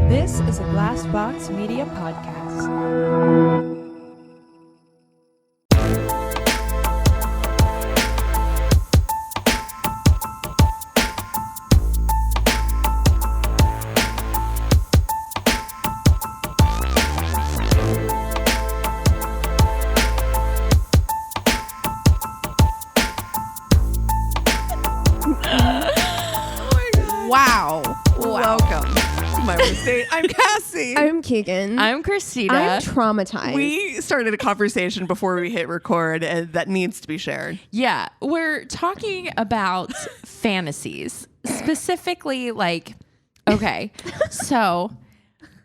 This is a Glass Box Media podcast. Wow. Welcome to my first date. I'm Cassie. I'm Keegan. I'm Christina. I'm traumatized. We started a conversation before we hit record that needs to be shared. Yeah, we're talking about fantasies. Specifically, like, okay, so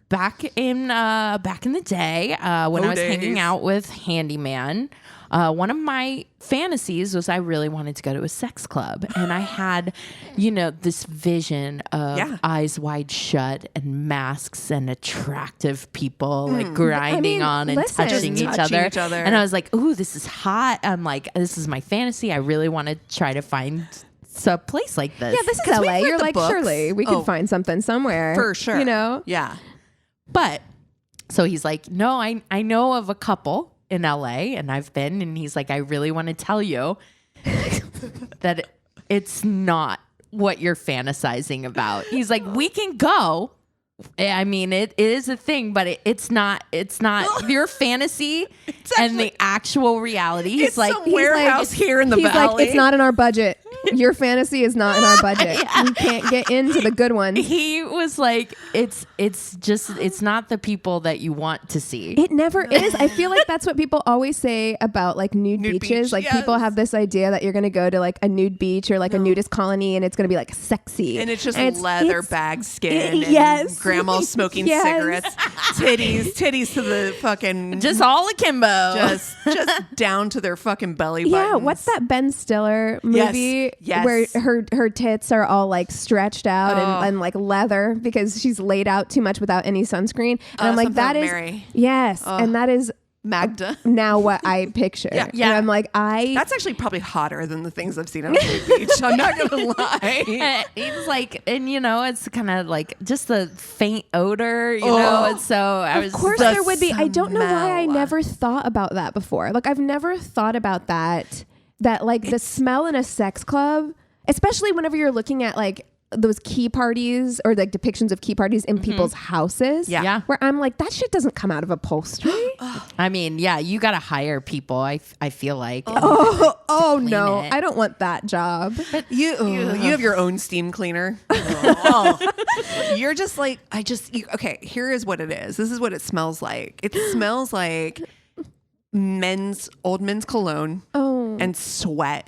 back in the day, when I was hanging out with Handyman, one of my fantasies was I really wanted to go to a sex club, and I had, this vision of eyes wide shut and masks and attractive people like grinding on and touching each other. And I was like, ooh, this is hot. I'm like, this is my fantasy. I really want to try to find a place like this. Yeah, this is LA. You're like, surely we could find something somewhere. For sure. Yeah. But so he's like, no, I know of a couple in LA and I've been, and he's like, I really want to tell you that it's not what you're fantasizing about. He's like, we can go. I mean, it is a thing, but it's not your fantasy and the actual reality. He's like, some warehouse here in the valley. He's like, it's not in our budget. Your fantasy is not in our budget. We can't get into the good ones. He was like, it's not the people that you want to see. It never is. I feel like that's what people always say about like nude beaches. Beach, like people have this idea that you're going to go to like a nude beach or like a nudist colony and it's going to be like sexy. And it's just leather bag skin. Yes. And grandma smoking cigarettes. Titties to the fucking. Just all akimbo. Just down to their fucking belly buttons. Yeah, what's that Ben Stiller movie where her tits are all like stretched out and like leather because she's laid out too much without any sunscreen? And I'm like, that is Mary. Yes, and that is Magda. Now what I picture. Yeah. And I'm like, that's actually probably hotter than the things I've seen on the beach. I'm not gonna lie. He's like, and it's kind of like just the faint odor, and so I was. Of course there would be. I don't know why I never thought about that before. Like I've never thought about that like the smell in a sex club, especially whenever you're looking at like those key parties or like depictions of key parties in people's houses. Yeah. Where I'm like, that shit doesn't come out of upholstery. I mean, yeah, you got to hire people. I feel like. Oh no, I don't want that job. But you have your own steam cleaner. You're just like, okay, here is what it is. This is what it smells like. It smells like old men's cologne and sweat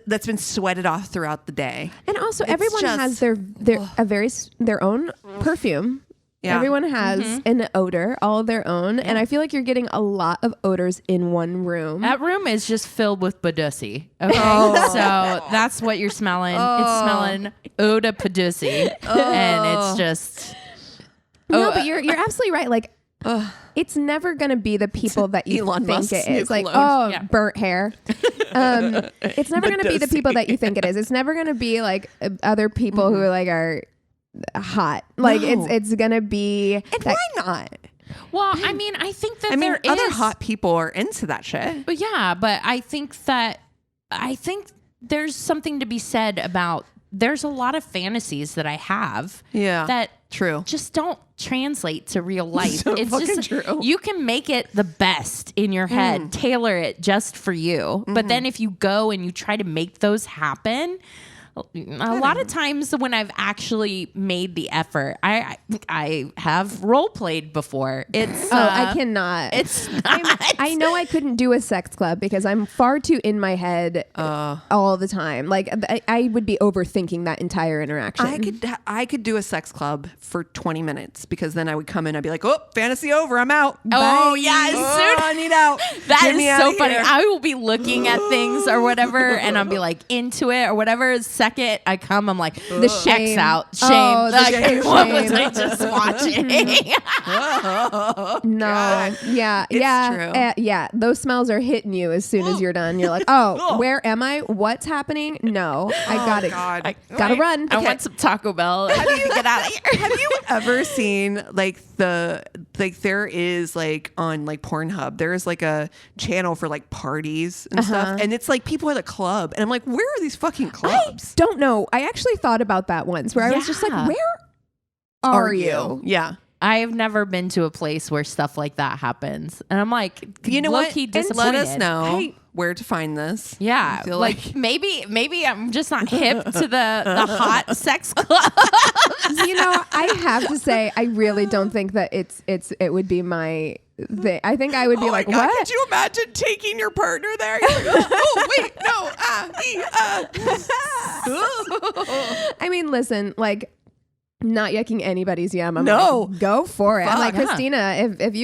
that's been sweated off throughout the day. And also everyone has their own perfume. Yeah. Everyone has an odor, all of their own. Yeah. And I feel like you're getting a lot of odors in one room. That room is just filled with Badussi. Okay. So that's what you're smelling. It's smelling Oda Badussi. And it's just. No, but you're absolutely right. Like, it's never going to be the people that you Elon think Musk's it is. Like, cologne. burnt hair. It's never going to be the people that you think it is. It's never going to be like other people who are hot. Like it's going to be. And why not? Well, I mean, I think that other hot people are into that shit. But yeah, but I think there's something to be said about. There's a lot of fantasies that I have that just don't translate to real life. So it's just true. You can make it the best in your head, tailor it just for you. But then if you go and you try to make those happen, a lot of times when I've actually made the effort, I have role played before. It's I cannot. It's not. I know I couldn't do a sex club because I'm far too in my head all the time. Like I would be overthinking that entire interaction. I could do a sex club for 20 minutes because then I would come in. I'd be like, oh, fantasy over. I'm out. Oh yeah, I need out. That is so funny. I will be looking at things or whatever, and I'll be like into it or whatever. second I come, I'm like, The shame. X out. Shame. Oh, the Like, shame. what was I just watching? No. Yeah. It's yeah. true. Yeah. Those smells are hitting you as soon as you're done. You're like, oh, where am I? What's happening? No, I gotta, God. gotta run. I want some Taco Bell. I need to get out of here. Have you ever seen like there is like on like Pornhub, there is like a channel for like parties and stuff, and it's like people at a club, and I'm like, where are these fucking clubs? Don't know. I actually thought about that once where I was just like, Yeah. where are you? Yeah. I've never been to a place where stuff like that happens. And I'm like, You know what? low-key And let us disappointed. know where to find this. Yeah, I feel like maybe I'm just not hip to the hot sex club. You know, I have to say, I really don't think that it would be my thing. I think I would be like, my God, what? could you imagine taking your partner there? You're like, oh wait, no. I mean, listen, like, not yucking anybody's yum. I'm No. like, go for it. I'm like, yeah. Christina, if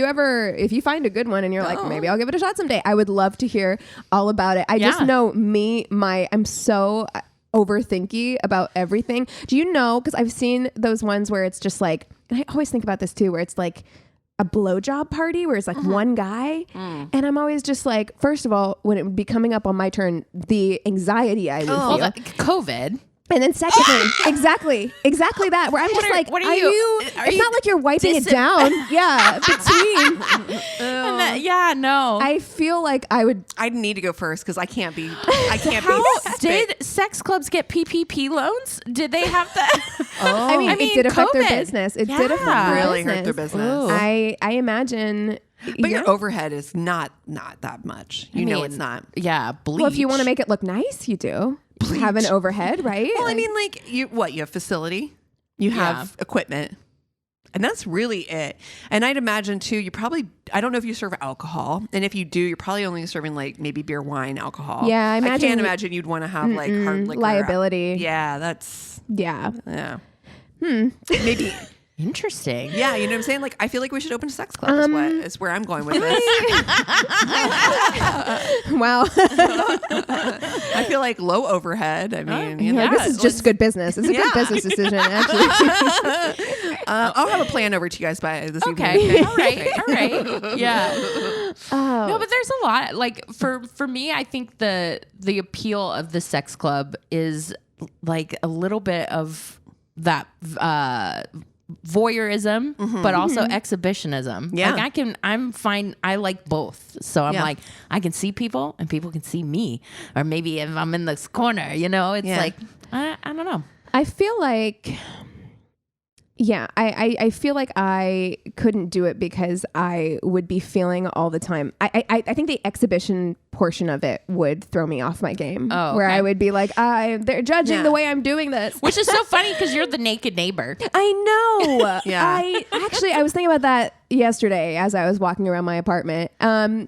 you find a good one and you're like, maybe I'll give it a shot someday, I would love to hear all about it. I just Yeah. know I'm so overthinky about everything. Do you know? Because I've seen those ones where it's just like, and I always think about this too, where it's like a blowjob party where it's like one guy. And I'm always just like, first of all, when it would be coming up on my turn, the anxiety I would feel. Well, COVID. And then secondly, exactly that, where I'm just like, what are are you- you? are It's you not like you're wiping it down. Yeah, between. No. I feel like I would. I need to go first because I can't be. How did sex clubs get PPP loans? Did they have that? I mean, it did affect their COVID. business. It Yeah. did affect their Really business. hurt their business. Ooh. I imagine. But your overhead is not that much. You know mean, it's not. Yeah, bleach. Well, if you want to make it look nice, you do. Have an overhead, right? Well, I mean, like you have facility, you have equipment, and that's really it. And I'd imagine too, I don't know if you serve alcohol, and if you do, you're probably only serving like maybe beer, wine, alcohol. Yeah, I can't imagine imagine you'd want to have like hard liquor liability. Yeah, that's Yeah. maybe. Interesting. Yeah, you know what I'm saying? Like, I feel like we should open a sex club. Is where I'm going with this. Wow. I feel like low overhead. I mean, you know. This is just good business. It's a good business decision, actually. I'll have a plan over to you guys by this evening. Okay. All right. Yeah. Oh. No, but there's a lot. Like for me, I think the appeal of the sex club is like a little bit of that voyeurism, but also exhibitionism. Yeah. Like I'm fine. I like both. So I'm Yeah. like, I can see people and people can see me. Or maybe if I'm in this corner, it's like, I don't know. I feel like, I feel like I couldn't do it because I would be feeling all the time. I think the exhibition portion of it would throw me off my game. Oh, where okay. I would be like, they're judging the way I'm doing this. Which is so funny because you're the naked neighbor. I know. Yeah. I was thinking about that yesterday as I was walking around my apartment. I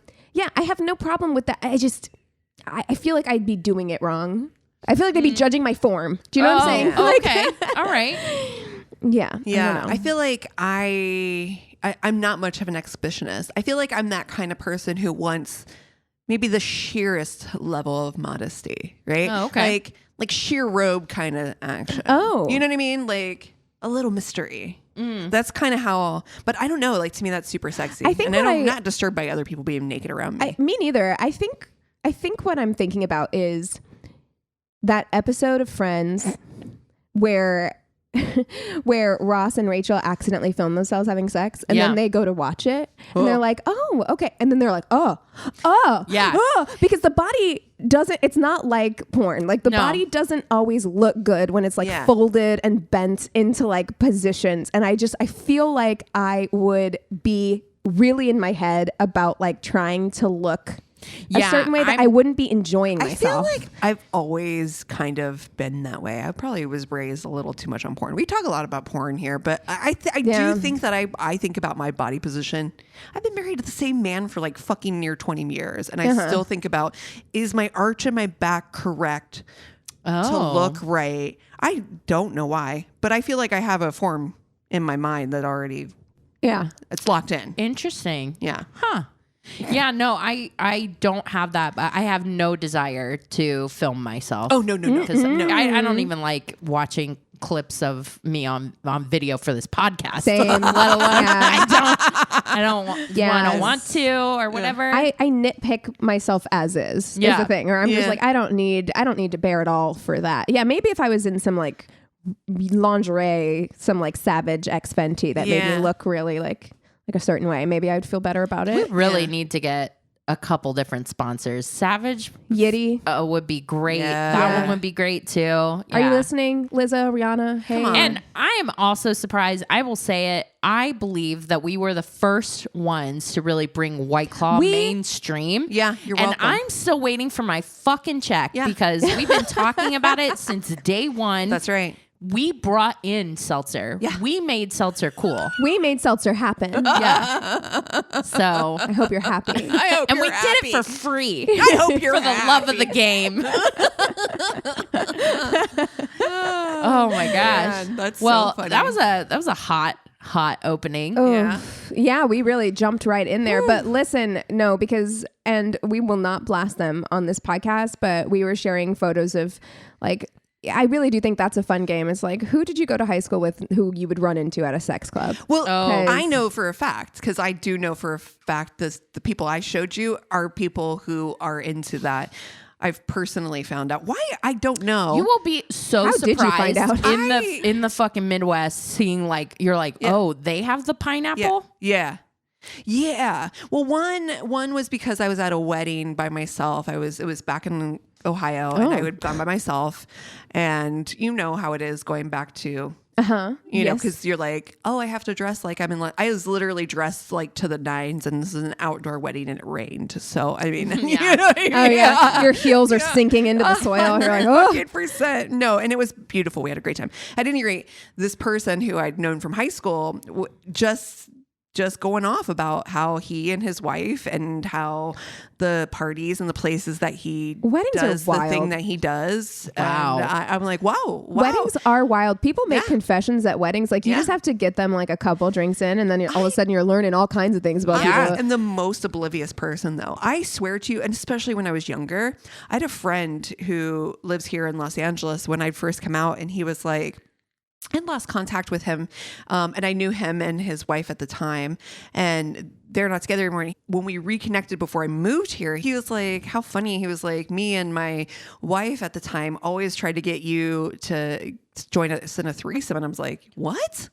have no problem with that. I feel like I'd be doing it wrong. I feel like they'd be judging my form. Do you know what I'm saying? yeah. Like, Okay. All right. yeah. Yeah, I don't know. I feel like I'm not much of an exhibitionist. I feel like I'm that kind of person who wants maybe the sheerest level of modesty, right? Oh, okay. Like sheer robe kind of action. Oh. You know what I mean? Like a little mystery. That's kind of how. But I don't know. Like to me, that's super sexy. I think and what I'm not disturbed by other people being naked around me. Me neither. I think what I'm thinking about is that episode of Friends where Ross and Rachel accidentally film themselves having sex and then they go to watch it and they're like, oh, okay. And then they're like, Yeah. because the body it's not like porn. Like the body doesn't always look good when it's like folded and bent into like positions. And I feel like I would be really in my head about like trying to look a certain way that I wouldn't be enjoying myself. I feel like I've always kind of been that way. I probably was raised a little too much on porn. We talk a lot about porn here, but I do think that I think about my body position. I've been married to the same man for like fucking near 20 years. And I still think about, is my arch in my back correct to look right? I don't know why, but I feel like I have a form in my mind that already, it's locked in. Interesting. Yeah. Huh. Yeah, no, I don't have that, but I have no desire to film myself. Oh, no. Because I don't even like watching clips of me on video for this podcast. Same. Let alone I don't Yes. want to or whatever. I nitpick myself as is Yeah. the thing, or I'm just Yeah. like I don't need to bear it all for that. Yeah, maybe if I was in some like lingerie, some like Savage X Fenty that made Yeah. me look really like a certain way, maybe I'd feel better about we it. really need to get a couple different sponsors. Savage Yitty, would be great. Yeah. That one would be great too. are you Yeah. listening, Lizzo, Rihanna? Hey, on. And I am also surprised. I will say it. I believe that we were the first ones to really bring White Claw mainstream. Yeah, you're and welcome. I'm still waiting for my fucking check Yeah. because we've been talking about it since day one. That's right. We brought in seltzer. Yeah. We made seltzer cool. we made seltzer happen. Yeah. So, I hope you're happy. I hope and you're we happy. did it for free. I hope you're for the love of the game. Oh my gosh. Man, that's so well, funny. that was a hot opening. Oh, yeah, we really jumped right in there. But listen, no, because, and we will not blast them on this podcast, but we were sharing photos of like, I really do think that's a fun game. It's like, who did you go to high school with who you would run into at a sex club? Well, Oh. I know for a fact, because I do know for a fact the people I showed you are people who are into that. I've personally found out. Why? I don't know. You will be so How did you surprised find out? in the fucking Midwest seeing like you're like, oh, they have the pineapple? Yeah. Well, one was because I was at a wedding by myself. It was back in Ohio, and I would gone by myself, and you know how it is going back to you know, because you're like, oh, I have to dress like I'm in. I was literally dressed like to the nines, and this is an outdoor wedding, and it rained. So I mean, you know what I mean? Oh yeah, your heels are sinking into the soil. You're like, oh, 100%. No, and it was beautiful. We had a great time. At any rate, this person who I'd known from high school just going off about how he and his wife and how the parties and the places that he Weddings are does the wild. thing that he does. Wow. And I'm like, wow. weddings are wild. People make Yeah. confessions at weddings. Like you Yeah. just have to get them like a couple drinks in, and then all of a sudden you're learning all kinds of things about I people. am the most oblivious person, though. I swear to you, and especially when I was younger, I had a friend who lives here in Los Angeles when I'd first come out, and he was like, I'd lost contact with him, and I knew him and his wife at the time, and they're not together anymore. When we reconnected before I moved here, he was like, how funny. He was like, me and my wife at the time always tried to get you to join us in a threesome. And I was like, what?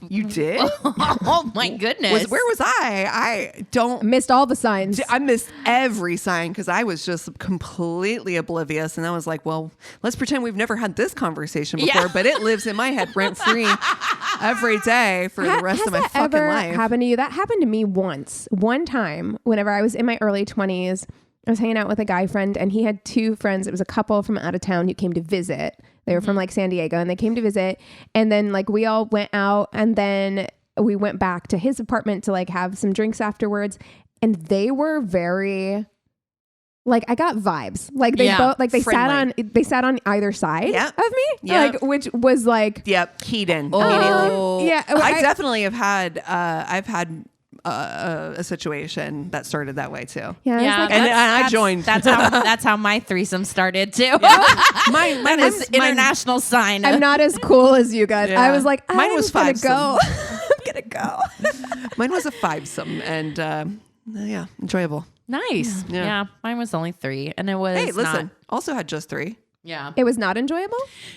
You did? Oh my goodness. Where was I? I don't. Missed all the signs. I missed every sign because I was just completely oblivious. And I was like, well, let's pretend we've never had this conversation before, Yeah. but it lives in my head rent free every day for the rest Has of my that fucking ever life. happened to you? That happened to me one time whenever I was in my early 20s. I was hanging out with a guy friend, and he had two friends. It was a couple from out of town who came to visit. They were from like San Diego, and they came to visit. And then like we all went out, and then we went back to his apartment to like have some drinks afterwards. And they were very like, I got vibes. Like they Yeah, both like they friendly. sat on either side Yeah. of me. Yeah. Like which was like Yep, Keegan. Oh. yeah. I definitely have had. I've had a situation that started that way too. Yeah, Yeah, it's like, And I joined. That's how my threesome started too. Mine That was is international sign. I'm not as cool as you guys. I Yeah. was like, Mine was I'm gonna fivesome. go. I'm gonna go. Mine was a fivesome, and yeah, enjoyable. Nice. Yeah. Yeah. Mine was only 3, and it was Hey, listen. not- Also had just 3. yeah. It was not enjoyable.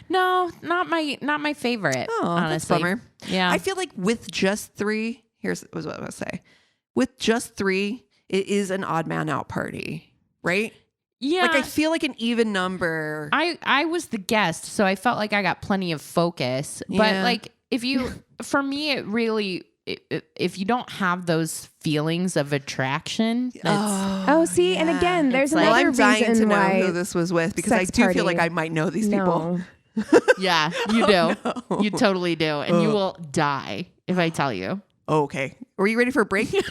No, not my favorite. Oh, honestly. that's a bummer. Yeah. I feel like with just 3, here's what I was going to say. With just 3, it is an odd man out party, right? yeah. Like I feel like an even number. I was the guest, so I felt like I got plenty of focus. But Yeah. like for me, it really, if you don't have those feelings of attraction, that's, Oh, see, and again, there's It's like- another well, I'm dying reason to know why. who this was with because I sex do party. feel like I might know these people. No. yeah, you do. You totally do. And you will die if I tell you. Okay. Are you ready for a break? There,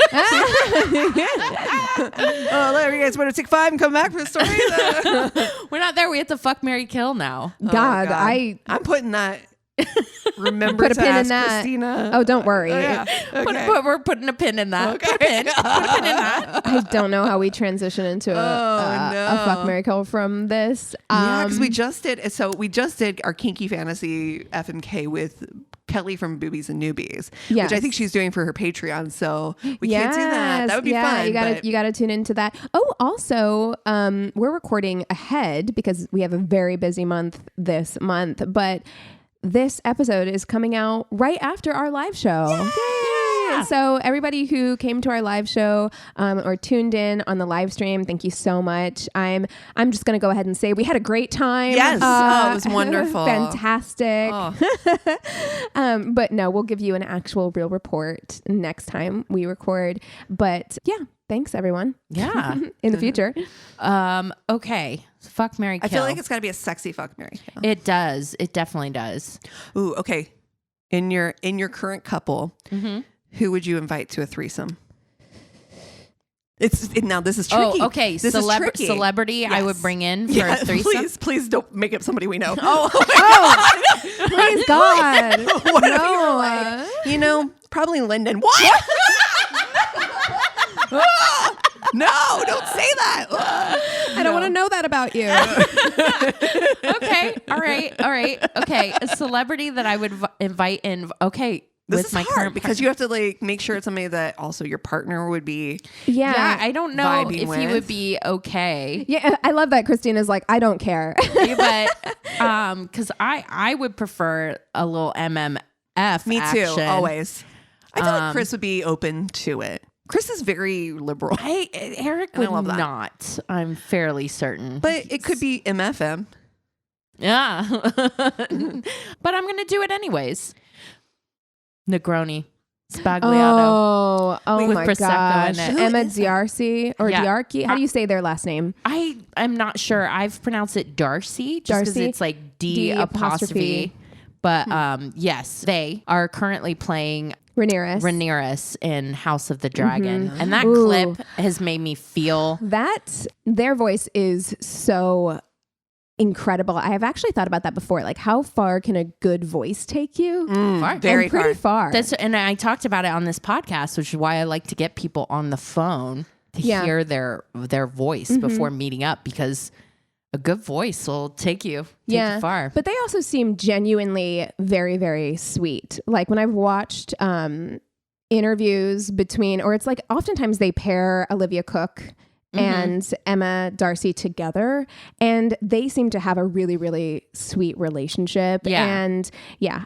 you guys want to take 5 and come back for the story? We're not there. We have to fuck, marry, kill now. God, I'm putting that Remember Put a to pin in ask that. Christina. Oh, don't worry. Yeah. Okay. We're putting a pin in that. Okay. Put a pin in that. I don't know how we transition into a fuck, marry, kill from this. Yeah, because we just did. So we just did our kinky fantasy FMK with Kelly from Boobies and Newbies, Yes. which I think she's doing for her Patreon. So we can't do that. That would be fun. You gotta tune into that. Oh, also, we're recording ahead because we have a very busy month this month, but this episode is coming out right after our live show. Yay! So everybody who came to our live show or tuned in on the live stream, thank you so much. I'm just gonna go ahead and say we had a great time. Yes, it was wonderful, fantastic. Oh. But no, we'll give you an actual real report next time we record. But yeah, thanks everyone. Yeah. In the future. Okay. Fuck, marry, kill. I feel like it's got to be a sexy fuck, marry, kill. It does. It definitely does. Ooh, okay. In your current couple, who would you invite to a threesome? Now this is tricky. Oh, okay. This is tricky. Celebrity Yes. I would bring in for a threesome. Please don't make up somebody we know. Please God. Whatever No. you're like. You know, probably Lyndon. What? No, don't say that. I don't want to know that about you. Okay. All right. Okay. A celebrity that I would invite in. Okay. This with is my hard current because you have to like make sure it's somebody that also your partner would be. Yeah, I don't know vibing if he with. would be okay. Yeah, I love that Christina's like, I don't care. But because I would prefer a little MMF. Me too, action. always. I feel like Chris would be open to it. Chris is very liberal, Eric And I would love that. not. I'm fairly certain. but it could be MFM. Yeah. But I'm going to do it anyways. Negroni. Spagliato. Oh With my Prosecco gosh. in it. Emma Diarcy or Yeah. Diarchi. How do you say their last name? I'm not sure. I've pronounced it Darcy just because Darcy? it's like D D apostrophe. But yes, they are currently playing Rhaenyra. in House of the Dragon. And that Ooh. clip has made me feel Their voice is so incredible. I have actually thought about that before. Like, how far can a good voice take you? far. Very And pretty far. And I talked about it on this podcast, which is why I like to get people on the phone to hear their voice before meeting up, because a good voice will take you far. But they also seem genuinely very, very sweet. Like when I've watched interviews between, or it's like oftentimes they pair Olivia Cook and Emma Darcy together, and they seem to have a really, really sweet relationship. Yeah. And yeah,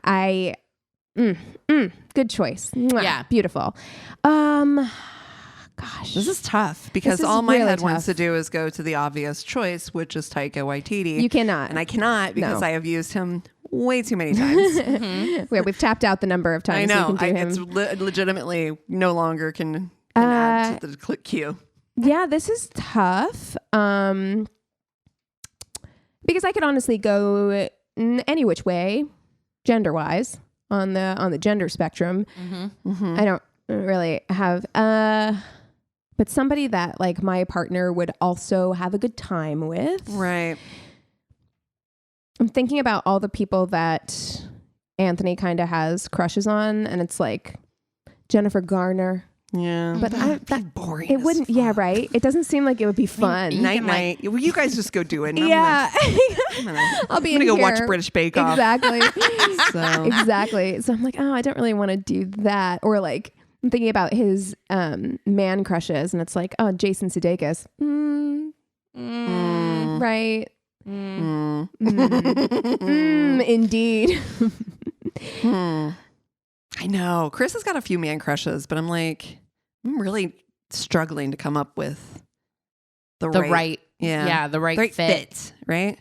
good choice. Mwah, Yeah. beautiful. Gosh, This is tough because This is all my really head wants tough. to do is go to the obvious choice, which is Taika Waititi. you cannot. And I cannot because No. I have used him way too many times. We've tapped out the number of times I know. you can do him. It's legitimately no longer can add to the click queue. Yeah, this is tough. Because I could honestly go any which way, gender wise, on the gender spectrum. I don't really have but somebody that like my partner would also have a good time with. Right. I'm thinking about all the people that Anthony kind of has crushes on, and it's like Jennifer Garner. Yeah. But That'd be boring. it as wouldn't. fuck. Yeah, right. It doesn't seem like it would be fun. Night. Well, you guys just go do it. And Yeah, I'm be gonna in go here. watch British Bake Off. exactly. So Exactly. So I'm like, oh, I don't really want to do that. Or like, I'm thinking about his man crushes, and it's like, oh, Jason Sudeikis. Right. Indeed. I know Chris has got a few man crushes, but I'm like, I'm really struggling to come up with the right the right right fit. fit. Right.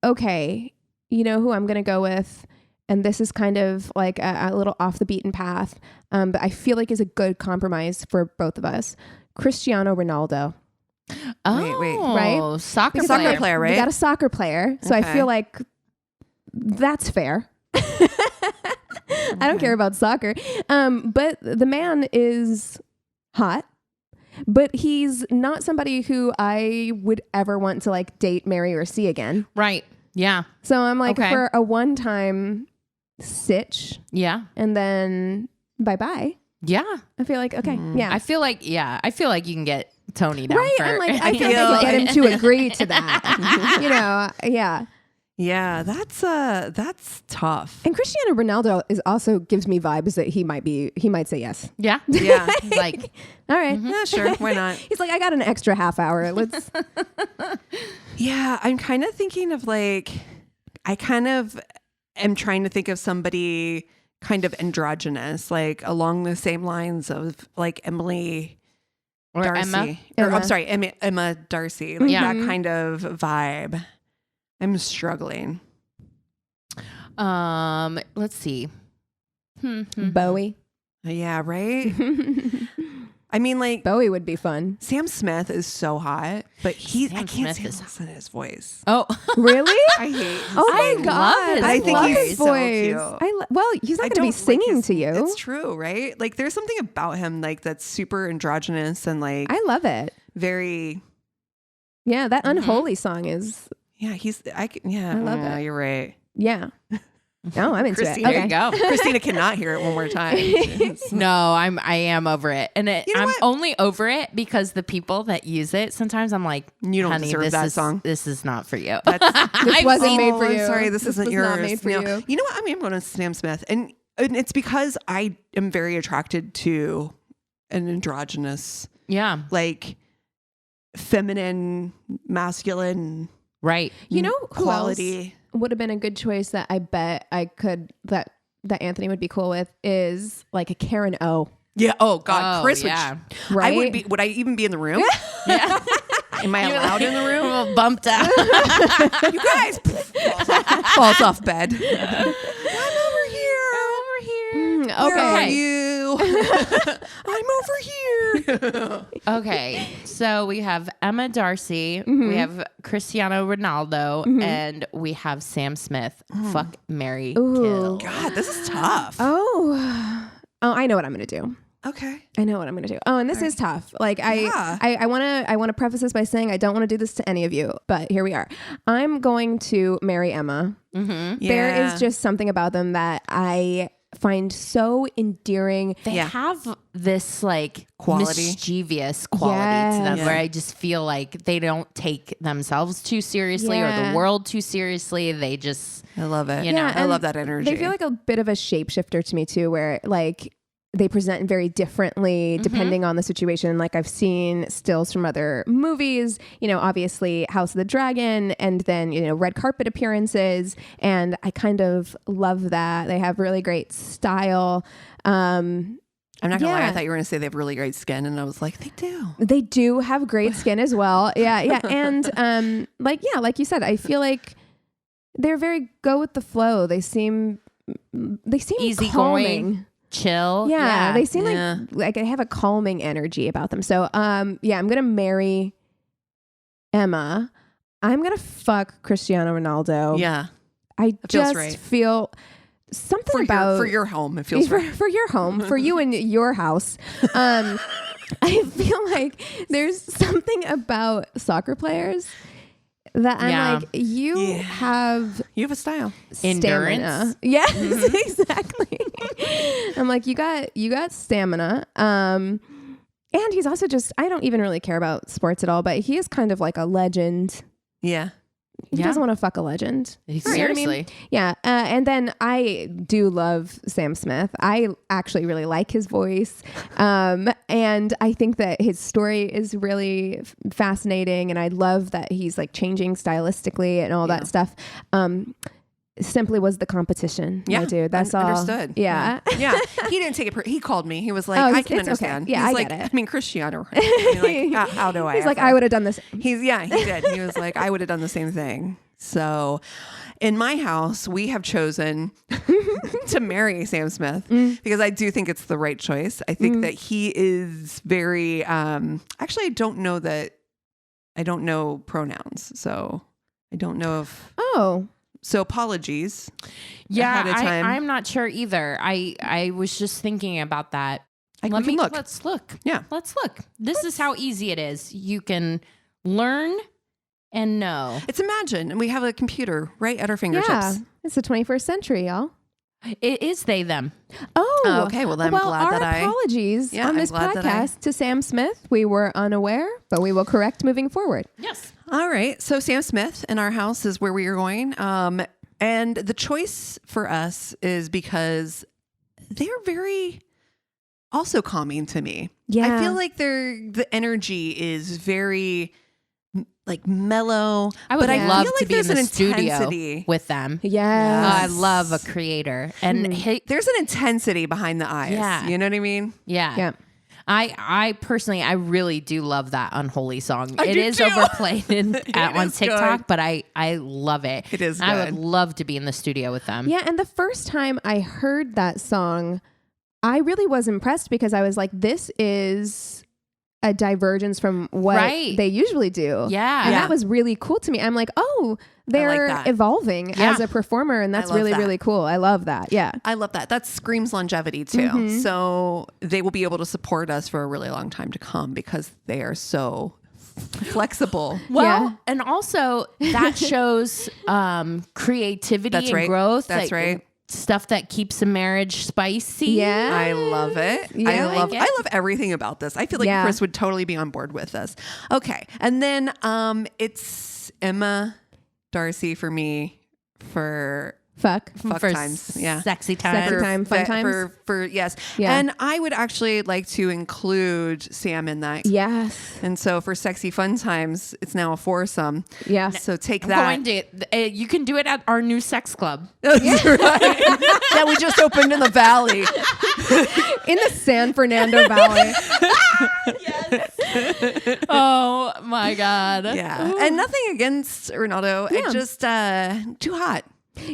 Okay. You know who I'm going to go with? And this is kind of like a little off the beaten path, but I feel like is a good compromise for both of us. Cristiano Ronaldo. Oh, Wait. Right? Soccer Because player. Soccer player, right? We got a soccer player. So I Okay. feel like that's fair. I don't care about soccer. But the man is hot, but he's not somebody who I would ever want to like date, marry, or see again. Right. Yeah. So I'm like, Okay. for a one-time sitch Yeah. and then bye-bye. Yeah. I feel like, okay, yeah. I feel like you can get Tony down right? for I'm like, I feel like I could get him to agree to that. Yeah. Yeah, that's tough. And Cristiano Ronaldo also gives me vibes that he might say yes. Yeah. Yeah. Like, All right. Yeah, sure. Why not? He's like, I got an extra half hour. Let's. Yeah, I'm kind of thinking of like, I kind of am trying to think of somebody kind of androgynous, like along the same lines of like Emily or Darcy. Emma. Or, I'm sorry, Emma Darcy. Like that kind of vibe. I'm struggling. Let's see. Bowie. Yeah, right? I mean, like, Bowie would be fun. Sam Smith is so hot, but I Sam can't Smith listen to his voice. Oh, Really? I hate his Oh my voice. God. his I think love he's his so voice. cute. Well, he's not I going to be don't singing like to you. It's true, right? Like, there's something about him, like, that's super androgynous and, like, I love it. very, Yeah, that Unholy song is, yeah, I love it. You're right. yeah. No, I'm into Christina, it. there you Okay. go. Christina cannot hear it one more time. No, I am over it, and You know I'm what? only over it because the people that use it. Sometimes I'm like, You don't honey, deserve this that is, song. This is not for you. This I've wasn't seen- made for I'm you. sorry, this isn't was yours. not made for No. you. You know what? I mean, I'm going to Sam Smith, and it's because I am very attracted to an androgynous, Yeah, like feminine, masculine right. You know who quality. else would have been a good choice that I bet I could that Anthony would be cool with is like a Karen O. Yeah. Oh God, Oh, Chris. yeah. Right? I would be. Would I even be in the room? Yeah, Am I allowed in the room? I'm a little bumped out. You guys falls off bed. I'm over here. Where are Okay. you? I'm over here. Okay, so we have Emma Darcy, we have Cristiano Ronaldo, and we have Sam Smith. Fuck, marry, kill. God, this is tough. Oh, I know what I'm going to do. Okay. I know what I'm going to do. Oh, and this is tough. Like Yeah. I want to preface this by saying I don't want to do this to any of you, but here we are. I'm going to marry Emma. There Yeah. is just something about them that I find so endearing. They Yeah. have this like Quality. mischievous quality to them Yes. where I just feel like they don't take themselves too seriously or Yeah. the world too seriously. They just, I love it. You know. I and love that energy. They feel like a bit of a shapeshifter to me too, where like they present very differently depending on the situation. Like I've seen stills from other movies, obviously House of the Dragon, and then, red carpet appearances. And I kind of love that. They have really great style. I'm not gonna lie. Yeah. I thought you were gonna say they have really great skin, and I was like, they do. They do have great skin as well. Yeah. And like you said, I feel like they're very go with the flow. They seem Easygoing. calming. chill. Yeah, they seem Yeah. like they have a calming energy about them. So, I'm gonna marry Emma. I'm gonna fuck Cristiano Ronaldo. Yeah. I feels just right. feel something about for your home, it feels right. for your home, for you and your house. I feel like there's something about soccer players that I'm Yeah. like, you have You have a style. Endurance. stamina. Yes, exactly. I'm like, you got stamina. And he's also just, I don't even really care about sports at all, but he is kind of like a legend. Yeah. He Yeah. doesn't want to fuck a legend. You know what I mean? Seriously. Yeah. And then I do love Sam Smith. I actually really like his voice. And I think that his story is really fascinating. And I love that he's like changing stylistically and all that stuff. Simply was the competition. Yeah. My dude. That's all. Understood. Yeah. Yeah. He didn't take it. He called me. He was like, Oh, I it's can okay. understand. Yeah, He's I like, get it. I mean, Cristiano. I mean, like, how do I? He's like, ever? I would have done this. He did. He was like, I would have done the same thing. So in my house, we have chosen to marry Sam Smith because I do think it's the right choice. I think that he is very, actually, I don't know pronouns. So I don't know if, Oh. so apologies. Yeah, ahead of time. I'm not sure either. I was just thinking about that. We can look. Let's look. Yeah. Let's look. This is how easy it is. You can learn And no. It's Imagine, and we have a computer right at our fingertips. Yeah, it's the 21st century, y'all. It is they, them. Oh, okay. Well, then I'm glad our that apologies Yeah, on I'm this glad that podcast to Sam Smith. We were unaware, but we will correct moving forward. Yes. All right. So Sam Smith in our house is where we are going. And the choice for us is because they're very also calming to me. Yeah. I feel like the energy is very like mellow. I would but love feel like to be in there's the an studio intensity. with them. Yes. I love a creator. And There's an intensity behind the eyes. Yeah. You know what I mean? Yeah. I personally, I really do love that Unholy song. It do is too. overplayed on is TikTok, good. but I love it. It is I would good. love to be in the studio with them. Yeah, and the first time I heard that song, I really was impressed because I was like, this is a divergence from what Right. they usually do. Yeah. And Yeah. that was really cool to me. I'm like, oh, they're that. evolving Yeah. as a performer, and that's love really, that. really cool. I love that. Yeah. I love that. That screams longevity too. So they will be able to support us for a really long time to come because they are so flexible. Well, Yeah. and also that shows creativity That's and right. growth. That's right. Stuff that keeps a marriage spicy. Yeah. I love it. Yeah. I love it. I love everything about this. I feel like Yeah. Chris would totally be on board with us. Okay. And then it's Emma Darcy for me for Fuck. fuck For times. Yeah. sexy time. Sexy time. Fun fe- times. for yes. Yeah. And I would actually like to include Sam in that. Yes. And so for sexy fun times, it's now a foursome. Yeah. So take I'm that. going to, you can do it at our new sex club. That's right. that we just opened in the valley. In the San Fernando Valley. Oh my God. Yeah. And nothing against Ronaldo. Yeah. It just too hot.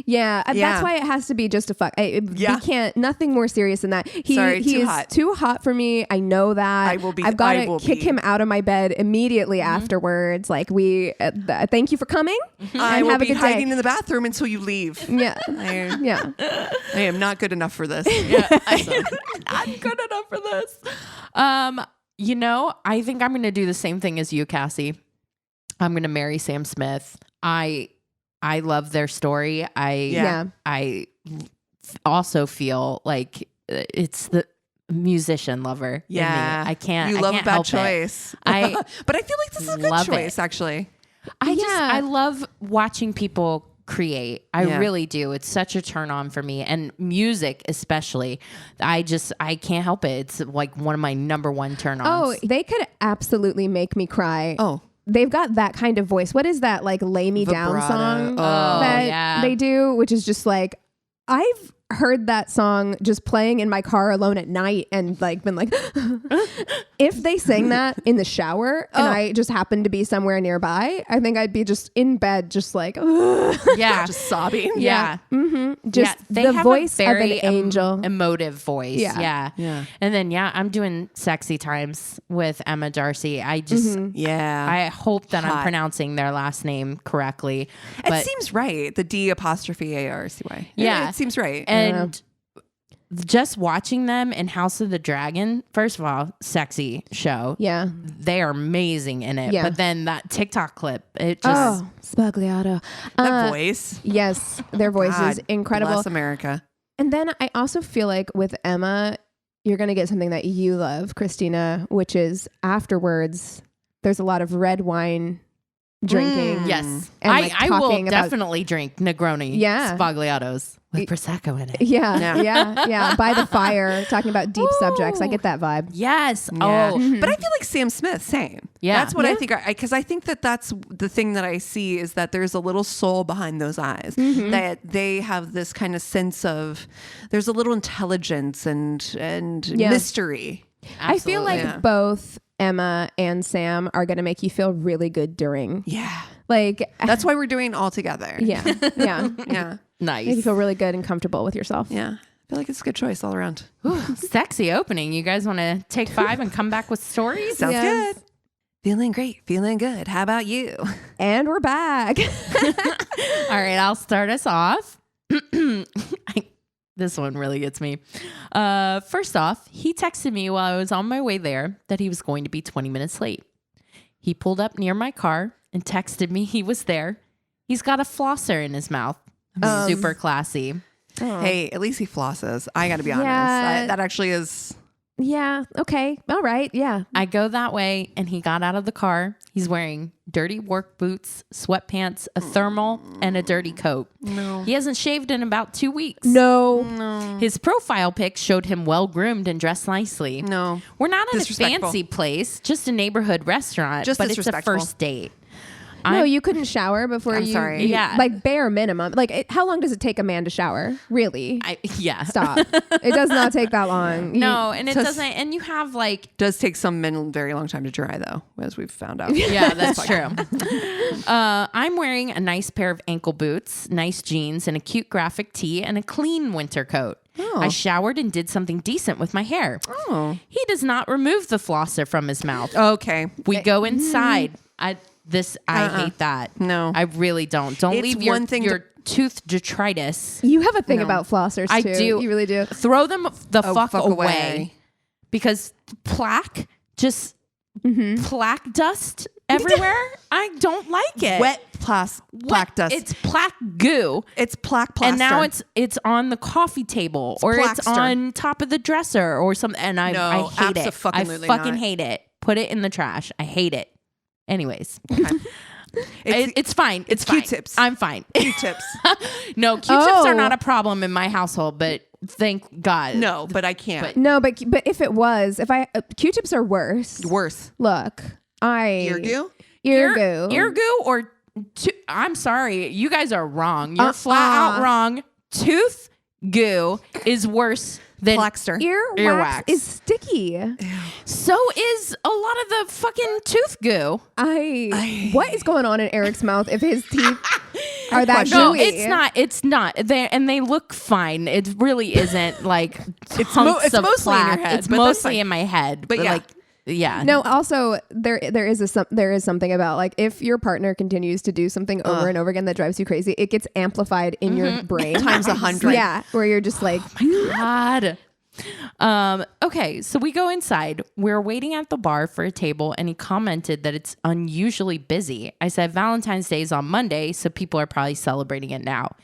Yeah, Yeah. that's why it has to be just a fuck. We Yeah. can't. Nothing more serious than that. He Sorry, too is hot. too hot for me. I know that. I will be- I've got I to will kick be. him out of my bed immediately afterwards. Like thank you for coming. I and will have a be good hiding day. in the bathroom until you leave. Yeah, I, yeah. I am not good enough for this. I'm good enough for this. I think I'm going to do the same thing as you, Cassie. I'm going to marry Sam Smith. I love their story. Yeah. I also feel like it's the musician lover. in me. Yeah. I can't. You I love can't a bad help it. choice. I but I feel like this is a good love it. choice, actually. I love watching people create. I Yeah. really do. It's such a turn on for me, and music especially. I can't help it. It's like one of my number one turn ons. Oh, they could absolutely make me cry. Oh. They've got that kind of voice. What is that, like, Lay Me Down Vibrato. song Oh, that yeah. they do, which is just like, I've heard that song just playing in my car alone at night and like been like, if they sang that in the shower and I just happened to be somewhere nearby, I think I'd be just in bed, just like, yeah, Just sobbing. yeah. just they the have voice a very of an angel. emotive voice. Yeah. Yeah. And then I'm doing sexy times with Emma Darcy. I just Yeah. I hope that I'm Hot. pronouncing their last name correctly. It But seems right. The D apostrophe ARCY. Yeah. It seems right. and just watching them in House of the Dragon, first of all, sexy show. Yeah. They are amazing in it. Yeah. But then that TikTok clip, it just Spagliato. that voice. Yes, their voice is God incredible. Bless America. And then I also feel like with Emma, you're going to get something that you love, Christina, which is afterwards, there's a lot of red wine drinking. yes. And, like, I will talking about- definitely drink Negroni Yeah. Spagliatos with Prosecco in it. Yeah, Yeah. yeah. By the fire, talking about deep subjects. I get that vibe. Yes. Yeah. Oh, But I feel like Sam Smith, same. Yeah. That's what I Yeah. think. Because I think that that's the thing that I see is that there's a little soul behind those eyes. That they have this kind of sense of, there's a little intelligence and Yeah. mystery. I feel like Yeah. both Emma and Sam are going to make you feel really good during. Yeah. Like, That's why we're doing it all together. yeah, yeah. Yeah. Make you nice. feel really good and comfortable with yourself. Yeah. I feel like it's a good choice all around. Sexy opening. You guys want to take 5 and come back with stories? Sounds Yes. good. Feeling great. Feeling good. How about you? And we're back. All right, I'll start us off. This one really gets me. First off, he texted me while I was on my way there that he was going to be 20 minutes late. He pulled up near my car and texted me he was there. He's got a flosser in his mouth. Super classy. Hey, at least he flosses. I got to be honest. Yeah. That actually is. Yeah. Okay. All right. Yeah. I go that way, and he got out of the car. He's wearing dirty work boots, sweatpants, a thermal, and a dirty coat. No. He hasn't shaved in about 2 weeks. No. His profile pic showed him well-groomed and dressed nicely. No. We're not at a Disrespectful. fancy place, just a neighborhood restaurant, Just but it's a disrespectful. first date. No, you couldn't shower before I'm you. sorry. Yeah. Like bare minimum. Like how long does it take a man to shower? Really? Yeah. Stop. It does not take that long. No, and it Just- doesn't. And you have like, Does take some men a very long time to dry, though, as we've found out. yeah, that's true. I'm wearing a nice pair of ankle boots, nice jeans, and a cute graphic tee, and a clean winter coat. Oh. I showered and did something decent with my hair. Oh. He does not remove the flosser from his mouth. Okay. We go inside. I hate that. No. I really don't. Don't It's leave your, one thing your tooth detritus. You have a thing No. about flossers I too. do. You really do. Throw them the Oh, fuck away. Because plaque, just plaque dust everywhere. I don't like it. Wet plaque dust. It's plaque goo. It's plaque plaster. And now it's on the coffee table or it's plaxter. on top of the dresser or something. And I No, hate it. I abso-fucking-lutely fucking not. hate it. Put it in the trash. I hate it. Anyways, It's it's fine. It's fine. Q-tips. I'm fine. Q-tips. No, Q-tips are Oh. not a problem in my household, but thank God. No, but I can't. No, but if it was, if I Q-tips are worse. Worse. Look, Ear goo? Ear goo. Ear goo or I'm sorry, you guys are wrong. You're flat out wrong. Tooth goo is worse than Plaxter. Earwax is sticky. So is a lot of the fucking tooth goo. What is going on in Eric's mouth if his teeth are that No, gooey? it's not. They look fine. It really isn't like It's hunks it's of mostly in your plaque. head, It's but that's mostly fine. in my head. But yeah. like, yeah. No, also there is something about like if your partner continues to do something over and over again that drives you crazy, it gets amplified in your brain Times 100. Yeah, where you're just like, God. Okay, so we go inside. We're waiting at the bar for a table, and he commented that it's unusually busy. I said Valentine's Day is on Monday, so people are probably celebrating it now.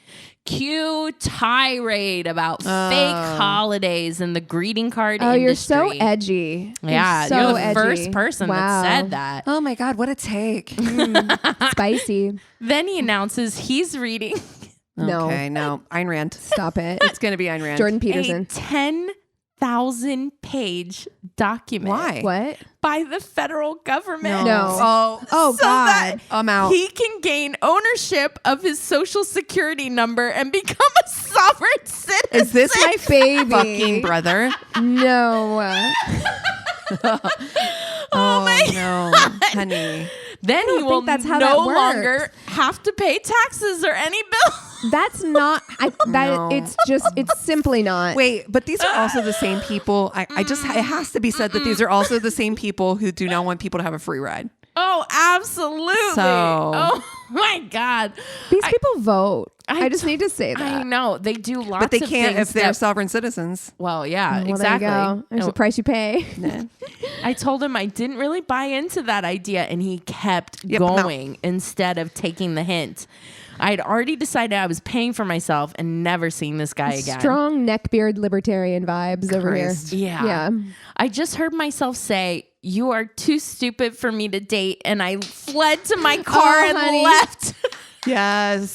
Cue tirade about fake holidays and the greeting card oh, industry. you're so edgy. Yeah, so you're the edgy. first person Wow. that said that. Oh my God, what a take. Spicy. Then he announces he's reading No, Okay, no. Ayn Rand. stop it. It's going to be Ayn Rand. Jordan a Peterson. 10,000-page document. Why? What? By the federal government. No. Oh, So God. that I'm out. he can gain ownership of his social security number and become a sovereign citizen. Is this my Baby. fucking brother? No. Oh no, honey. Then he will that's how no that works. longer have to pay taxes or any bill. That's not. No. It's simply not. Wait, but these are also the same people. I just, it has to be said that these are also the same people who do not want people to have a free ride. Oh, absolutely. So- Oh my God. These people vote. I just t- need to say that. I know they do lots But they of can't things if they're that- sovereign citizens. Well, yeah, Well, exactly. There you go. There's No, a price you pay. I told him I didn't really buy into that idea, and he kept Yep, no. going instead of taking the hint. I had already decided I was paying for myself and never seeing this guy again. Strong neckbeard libertarian vibes over here. Christ. Yeah. Yeah. I just heard myself say, "You are too stupid for me to date," and I fled to my car and honey. left. Yes,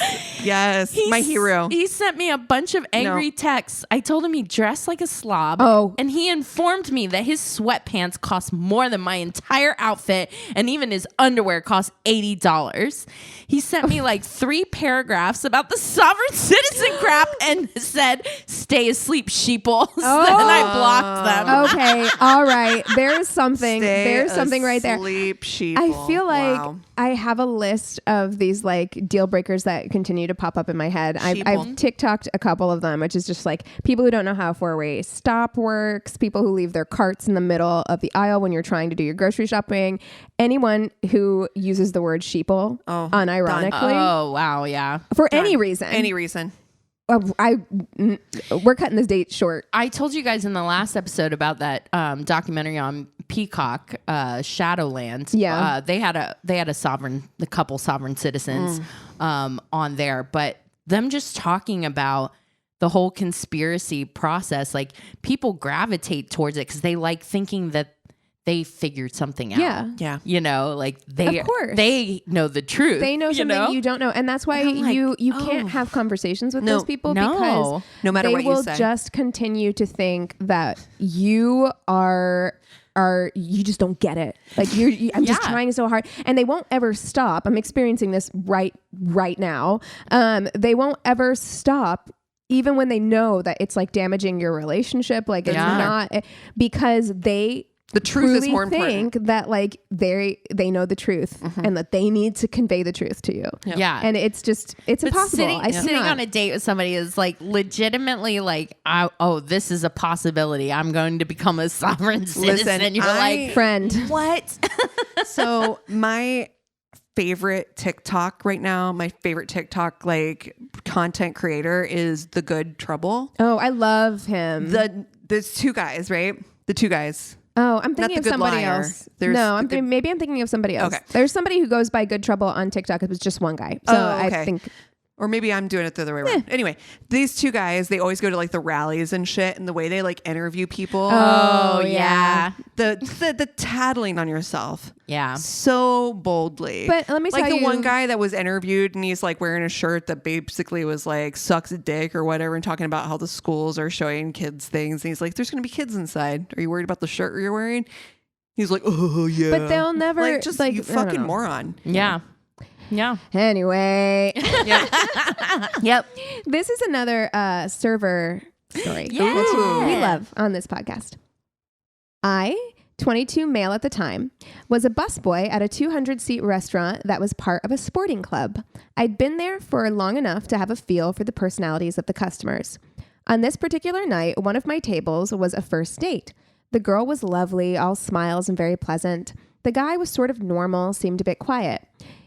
my hero. He sent me a bunch of angry texts. I told him he dressed like a slob. Oh. And he informed me that his sweatpants cost more than my entire outfit, and even his underwear cost $80. He sent me like 3 paragraphs about the sovereign citizen crap and said, "Stay asleep, sheeple." So then I blocked them. Okay. All right. There's something. Stay There's something right there. asleep, sheeple. I feel like Wow. I have a list of these like deal breakers that continue to pop up in my head. I've Sheeple. TikToked a couple of them, which is just like people who don't know how a 4-way stop works, people who leave their carts in the middle of the aisle when you're trying to do your grocery shopping, anyone who uses the word sheeple unironically Oh, wow. Yeah. for any reason. Any reason. We're cutting this date short. I told you guys in the last episode about that documentary on Peacock, Shadowland. Yeah. They had a couple sovereign citizens on there, but them just talking about the whole conspiracy process, like people gravitate towards it because they like thinking that they figured something out. Yeah. Yeah. Like they Of course. they know the truth. They know something you don't know. And that's why you can't have conversations with those people because no matter they what you will say. just continue to think that you you just don't get it. Like I'm just trying so hard, and they won't ever stop. I'm experiencing this right now. They won't ever stop. Even when they know that it's like damaging your relationship, like it's not, because the truth is more important. Think that like they know the truth and that they need to convey the truth to you. Yeah. And it's impossible. Sitting on a date with somebody is like legitimately like, this is a possibility. I'm going to become a sovereign citizen. And you're like, friend, what? So my favorite TikTok right now, my favorite TikTok like content creator is The Good Trouble. Oh, I love him. There's two guys, right? The two guys. Oh, I'm thinking Not of The Good somebody Liar. else. There's No, The Good- maybe I'm thinking of somebody else. Okay. There's somebody who goes by Good Trouble on TikTok. It was just one guy. So okay. I think. Or maybe I'm doing it the other way around. Anyway, these two guys, they always go to like the rallies and shit, and the way they like interview people. Oh, yeah. The tattling on yourself. Yeah. So boldly. But let me tell like you. the one guy that was interviewed and he's like wearing a shirt that basically was like sucks a dick or whatever and talking about how the schools are showing kids things. And he's like, there's going to be kids inside. Are you worried about the shirt you're wearing? He's like, oh, yeah. But they'll never. Like, just like, you fucking moron. Yeah. Yeah. Anyway. Yep. This is another server story. Yeah. Which we love on this podcast. I, 22 male at the time, was a busboy at a 200-seat restaurant that was part of a sporting club. I'd been there for long enough to have a feel for the personalities of the customers. On this particular night, one of my tables was a first date. The girl was lovely, all smiles and very pleasant. The guy was sort of normal, seemed a bit quiet.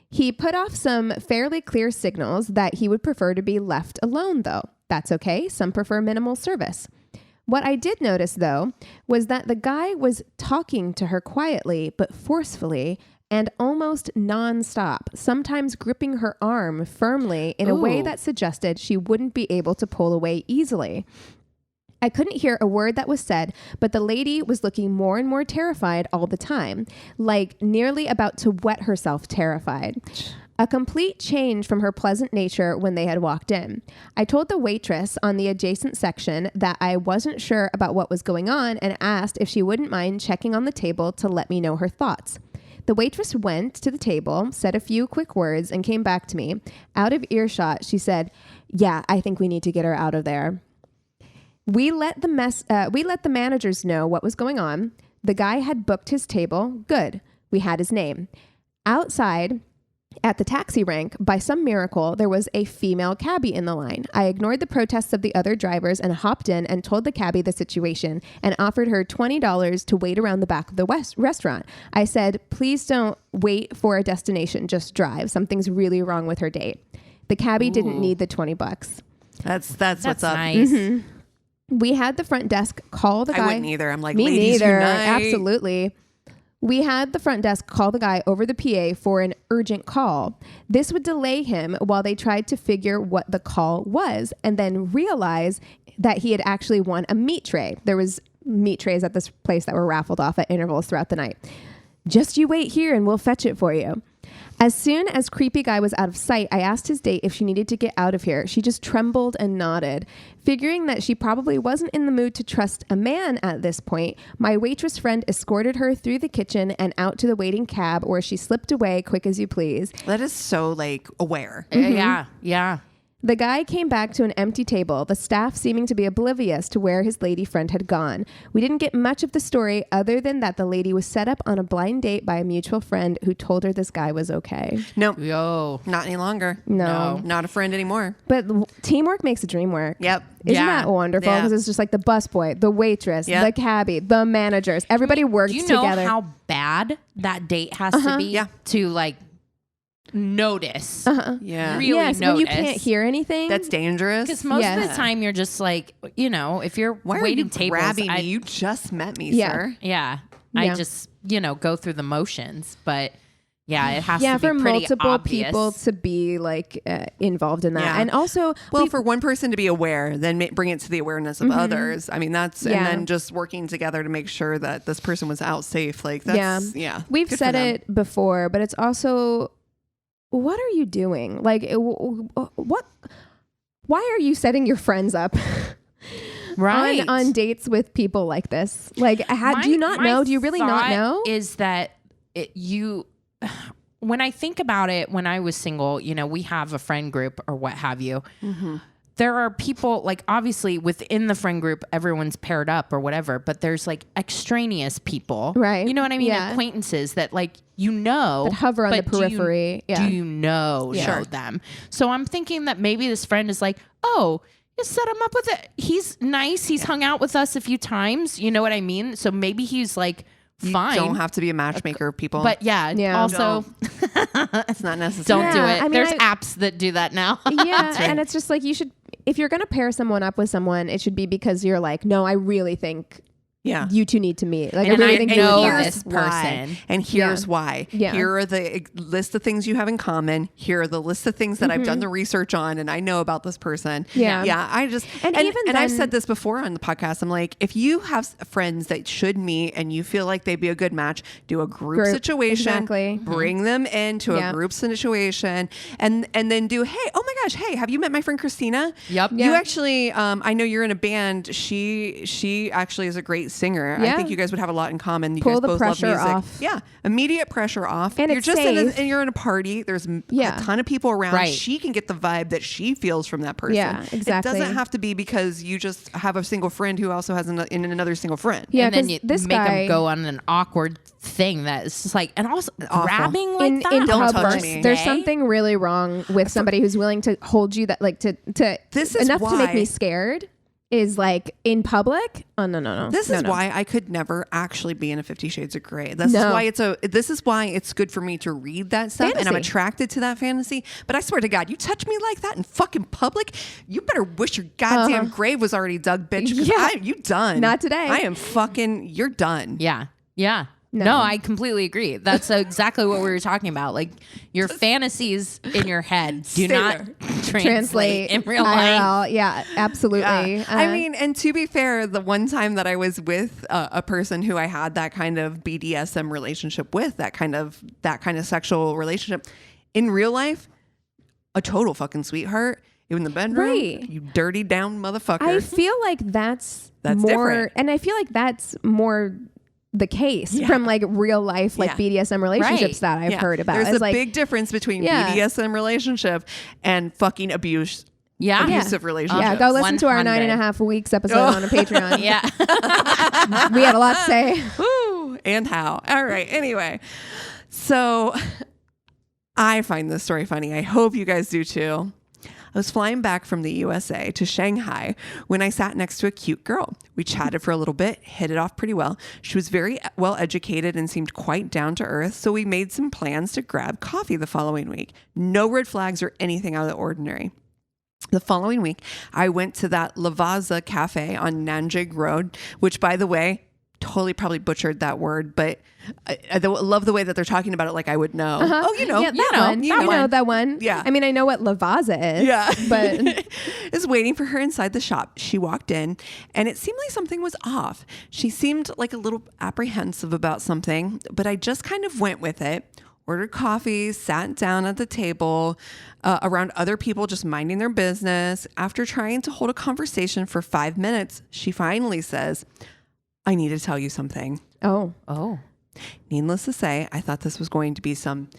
He put off some fairly clear signals that he would prefer to be left alone, though. That's okay. Some prefer minimal service. What I did notice, though, was that the guy was talking to her quietly but forcefully and almost nonstop, sometimes gripping her arm firmly in a way that suggested she wouldn't be able to pull away easily. I couldn't hear a word that was said, but the lady was looking more and more terrified all the time, like nearly about to wet herself terrified. A complete change from her pleasant nature when they had walked in. I told the waitress on the adjacent section that I wasn't sure about what was going on and asked if she wouldn't mind checking on the table to let me know her thoughts. The waitress went to the table, said a few quick words, and came back to me. Out of earshot, she said, "Yeah, I think we need to get her out of there." We let the managers know what was going on. The guy had booked his table. Good. We had his name. Outside, at the taxi rank, by some miracle, there was a female cabbie in the line. I ignored the protests of the other drivers and hopped in and told the cabbie the situation and offered her $20 to wait around the back of the restaurant. I said, "Please don't wait for a destination. Just drive. Something's really wrong with her date." The cabbie didn't need the $20. That's what's up. Nice. Mm-hmm. We had the front desk call the guy. I wouldn't either. I'm like, Me ladies neither. unite. Absolutely. We had the front desk call the guy over the PA for an urgent call. This would delay him while they tried to figure what the call was and then realize that he had actually won a meat tray. There was meat trays at this place that were raffled off at intervals throughout the night. "Just you wait here and we'll fetch it for you." As soon as creepy guy was out of sight, I asked his date if she needed to get out of here. She just trembled and nodded. Figuring that she probably wasn't in the mood to trust a man at this point, my waitress friend escorted her through the kitchen and out to the waiting cab where she slipped away quick as you please. That is so like aware. Yeah. Yeah. The guy came back to an empty table, the staff seeming to be oblivious to where his lady friend had gone. We didn't get much of the story other than that the lady was set up on a blind date by a mutual friend who told her this guy was okay. No, Yo. not any longer. No. Not a friend anymore. But teamwork makes the dream work. Yep. Isn't Yeah. that wonderful? Yeah. Because it's just like the busboy, the waitress, Yep. the cabbie, the managers. Everybody works Do you know together. how bad that date has to be Yeah. to like notice? Yeah. Really yes, when you notice. can't hear anything. That's dangerous. Because most of Yes. the time you're just like, if you're Why are waiting you tables, grabbing me? You just met me, Yeah. sir. yeah. I just, go through the motions. But yeah, it has to be for pretty multiple obvious. people to be like involved in that. Yeah. And also, for one person to be aware, then bring it to the awareness of others. I mean, and then just working together to make sure that this person was out safe. Like that's, we've said it before, but it's also, what are you doing? Like, why are you setting your friends up? Right. on dates with people like this? Like, do you not know? Do you really not know? Is that when I think about it, when I was single, we have a friend group or what have you. Mm-hmm. There are people, like, obviously within the friend group, everyone's paired up or whatever, but there's like extraneous people. Right. You know what I mean? Yeah. Acquaintances that that hover on the periphery. Do you know them? So I'm thinking that maybe this friend is like, oh, just set him up with it. He's nice. He's hung out with us a few times. You know what I mean? So maybe he's like, fine. You don't have to be a matchmaker of people. But also, it's not necessary. Don't do it. I mean, there's apps that do that now. Yeah. And it's just like, you should, if you're going to pair someone up with someone, it should be because you're like, no, I really think you two need to meet. Like, and I really I think know you this person. And here's why. Yeah. Here are the list of things you have in common. Here are the list of things that I've done the research on and I know about this person. Yeah. Yeah. I just, and I've said this before on the podcast. I'm like, if you have friends that should meet and you feel like they'd be a good match, do a group situation, exactly. Bring them into a group situation and then do, hey, oh my gosh, hey, have you met my friend Christina? Yep. You actually, I know you're in a band. She actually is a great singer. Yeah. I think you guys would have a lot in common. You Pull guys the both pressure love music. off. Yeah. Immediate pressure off. And you're it's just safe. and you're in a party. There's a ton of people around. Right. She can get the vibe that she feels from that person. Yeah, exactly. It doesn't have to be because you just have a single friend who also has another single friend. Yeah, and then you this make guy, them go on an awkward thing that is just like, and also Awful. grabbing like in that. Don't public, touch me. there's something really wrong with somebody who's willing to hold you that like to This is enough to make why- me scared is like in public. Oh no. This is why I could never actually be in a 50 Shades of Grey. This is why it's good for me to read that stuff and I'm Fantasy. attracted to that fantasy. But I swear to God, you touch me like that in fucking public, you better wish your goddamn grave was already dug, bitch. Yeah. You done. Not today. I am fucking, you're done. Yeah. No. No, I completely agree. That's exactly what we were talking about. Like your fantasies in your head do Stay not translate in real life. IRL. Yeah, absolutely. Yeah. I mean, and to be fair, the one time that I was with a person who I had that kind of BDSM relationship with, that kind of sexual relationship in real life, a total fucking sweetheart. In the bedroom, Right. you dirty down motherfucker. I feel like that's more, different. and I feel like that's more the case Yeah. from like real life, like Yeah. BDSM relationships Right. that I've heard about. There's It's a like, big difference between Yeah. BDSM relationship and fucking abusive relationships. yeah, go listen to our 100. 9.5 weeks episode on a Patreon. Yeah. We had a lot to say. Woo, and how. All right. Anyway, so I find this story funny. I hope you guys do too. I was flying back from the USA to Shanghai when I sat next to a cute girl. We chatted for a little bit, hit it off pretty well. She was very well educated and seemed quite down to earth, so we made some plans to grab coffee the following week. No red flags or anything out of the ordinary. The following week, I went to that Lavazza Cafe on Nanjing Road, which, by the way, totally probably butchered that word, but I love the way that they're talking about it like I would know. Oh, you know. Yeah, that one. That one. Yeah. I mean, I know what Lavazza is. Yeah. But is waiting for her inside the shop. She walked in and it seemed like something was off. She seemed like a little apprehensive about something, but I just kind of went with it. Ordered coffee, sat down at the table around other people just minding their business. After trying to hold a conversation for 5 minutes, she finally says, I need to tell you something. oh. Needless to say, I thought this was going to be some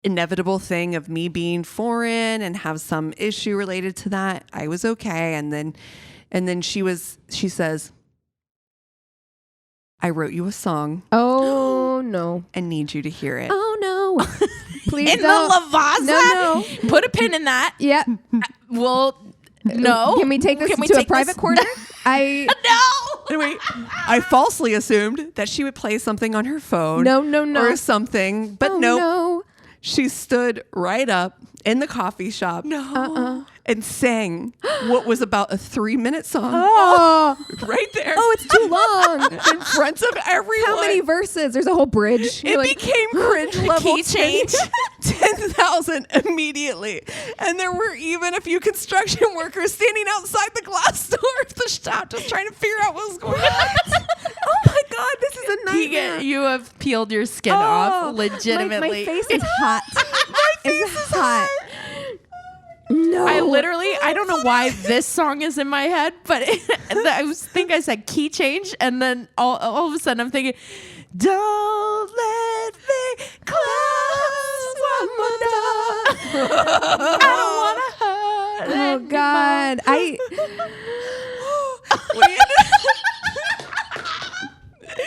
inevitable thing of me being foreign and have some issue related to that. I was okay. And then she says, I wrote you a song Oh no. and need you to hear it. Oh no. Please In don't. the Lavazza? No. Put a pin in that. Yeah. Well, no. Can we take this Can we to a take private this- corner? I No. Anyway, I falsely assumed that she would play something on her phone. No. Or something. But Oh, nope. no. She stood right up in the coffee shop. No. and sang what was about a 3-minute song. Oh, Right there. oh, it's too long. in front of everyone. How many verses? There's a whole bridge. It became cringe level Key change. 10,000 immediately. And there were even a few construction workers standing outside the glass door of the shop just trying to figure out what was going on. Oh my God, this is a nightmare. Keegan, you have peeled your skin off legitimately. My face is hot. My face is hot. No. I don't know why this song is in my head, but think I said key change, and then all of a sudden I'm thinking, don't let me close one more door. I don't want to hurt. Oh God. We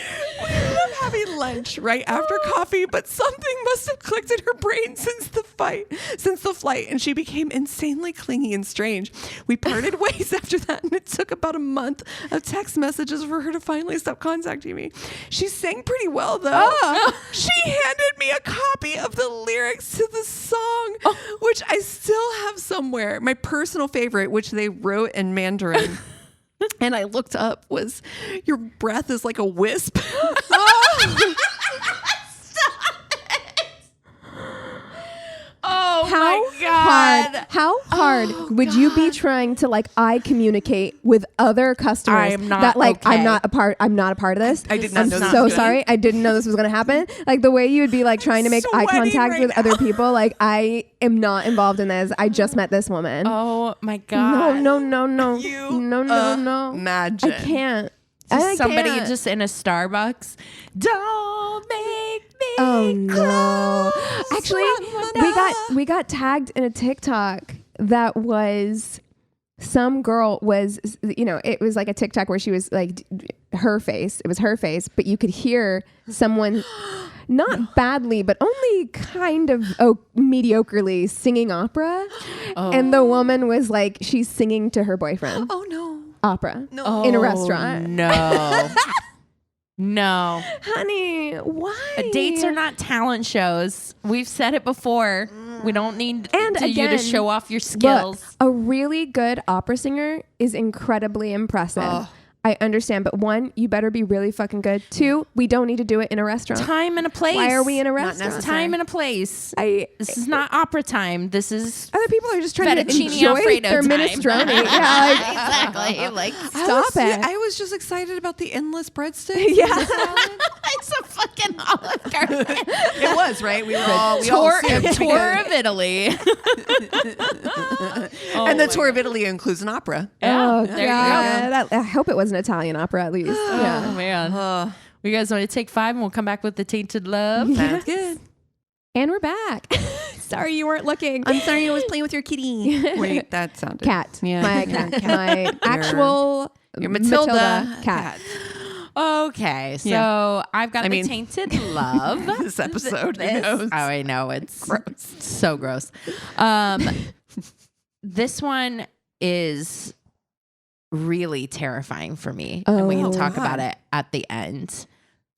ended up having lunch right after coffee, but something must have clicked in her brain since the flight, and she became insanely clingy and strange. We parted ways after that, and it took about a month of text messages for her to finally stop contacting me. She sang pretty well, though. She handed me a copy of the lyrics to the song, which I still have somewhere. My personal favorite, which they wrote in Mandarin. And I looked up was, your breath is like a wisp. Oh How my God. How hard would you be trying to like eye communicate with other customers I am not that like okay. I'm not a part of this. I did not I'm know this so was sorry. I didn't know this was gonna happen. Like the way you would be like trying to make eye sweating contact right with now. other people. Like I am not involved in this. I just met this woman. Oh my God. No. You No. imagine. I can't. Just I somebody can't. just in a Starbucks. Don't make me. Oh no! close Actually, one more we got tagged in a TikTok that was some girl was, it was like a TikTok where she was like her face. It was her face, but you could hear someone not badly, but only kind of mediocrely singing opera, and the woman was like she's singing to her boyfriend Oh no. opera No. in a restaurant. No. No. Honey, why? Dates are not talent shows. We've said it before. We don't need And you to again, show off your skills. Look, a really good opera singer is incredibly impressive. I understand, but one, you better be really fucking good. Two, we don't need to do it in a restaurant. Time and a place. Why are we in a Not restaurant? necessary. Time and a place. This is not opera time. This is Other people are just trying to Fettuccine enjoy Alfredo their time. minestrone. Yeah, like, exactly like stop it. I was just excited about the endless breadsticks. Yeah. it's a fucking Olive Garden. It was, right? We were all tour assumed tour because- of Italy. and the tour of Italy includes an opera. Oh, there you God. I hope it was an Italian opera at least. Oh Yeah. man. You guys want to take 5 and we'll come back with the Tainted Love? Sounds good. And we're back. Sorry you weren't looking. I'm sorry I was playing with your kitty. Wait, that sounded. Cat. Yeah. My your cat. My actual Your Matilda, cat. Okay, so Yeah. I've got the Tainted Love. This episode. Who This- knows? Oh, I know. It's Gross. so gross. This one is really terrifying for me. And we can Oh, talk God. about it at the end.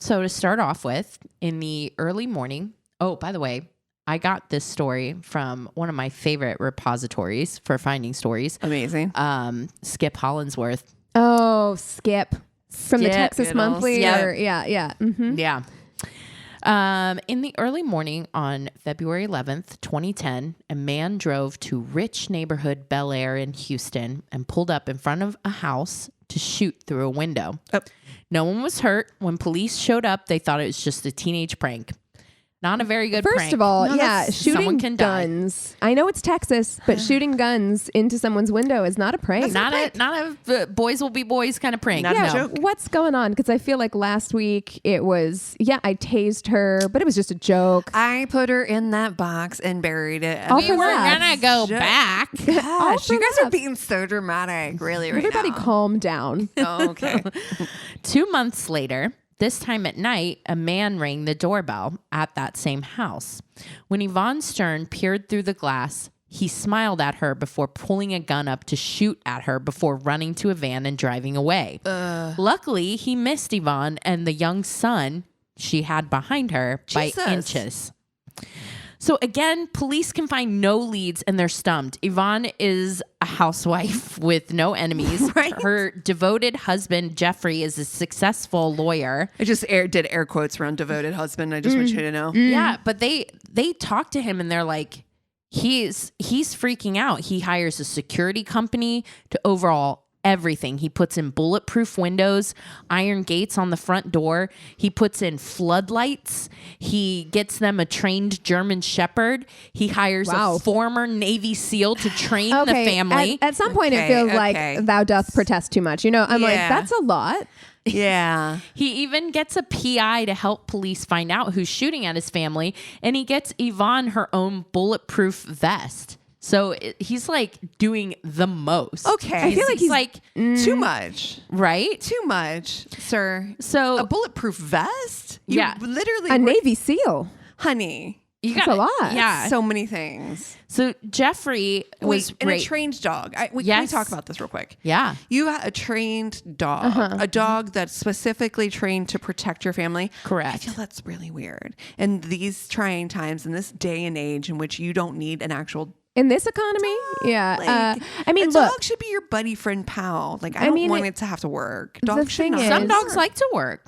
So to start off with, in the early morning, oh, by the way, I got this story from one of my favorite repositories for finding stories, Amazing. Skip Hollandsworth. Oh, Skip. From the Skip, Texas good old Monthly. Skip. Or, yeah. Mm-hmm. Yeah. In the early morning on February 11th, 2010, a man drove to rich neighborhood Bel Air in Houston and pulled up in front of a house to shoot through a window. Oh. No one was hurt. When police showed up, they thought it was just a teenage prank. Not a very good prank. First of all, No, yeah, that's- shooting someone can die. guns. I know it's Texas, but shooting guns into someone's window is not a prank. not a boys will be boys kind of prank. Not a yeah, joke. what's going on? Because I feel like last week it was, I tased her, but it was just a joke. I put her in that box and buried it. All We for were laughs. gonna go back. Gosh, for you guys are laughs. being so dramatic, really, right Everybody now. calm down. Oh, okay. 2 months later, this time at night, a man rang the doorbell at that same house. When Yvonne Stern peered through the glass, he smiled at her before pulling a gun up to shoot at her before running to a van and driving away. Luckily, he missed Yvonne and the young son she had behind her by Jesus. inches. So again, police can find no leads and they're stumped. Yvonne is a housewife with no enemies. Right. Her devoted husband, Jeffrey, is a successful lawyer. I just did air quotes around devoted husband. I just want you to know. Yeah, but they talk to him and they're like, he's freaking out. He hires a security company to overhaul everything. He puts in bulletproof windows, iron gates on the front door. He puts in floodlights. He gets them a trained German Shepherd. He hires a former Navy SEAL to train the family. At some point, it feels like thou doth protest too much. You know, I'm like, that's a lot. Yeah. He even gets a PI to help police find out who's shooting at his family. And he gets Yvonne her own bulletproof vest. So he's like doing the most. Okay. I feel like he's like too much. Right? Too much, sir. So a bulletproof vest? You yeah. literally a Navy SEAL. Honey. That's a lot. Yeah. So many things. So Jeffrey was and a trained dog. Can we talk about this real quick? Yeah. You got a trained dog, a dog that's specifically trained to protect your family. Correct. I feel that's really weird. And these trying times in this day and age in which you don't need an actual in this economy, like, I mean, a look, dog should be your buddy, friend, pal. Like I don't want it to have to work. Dogs should not. Some dogs like to work.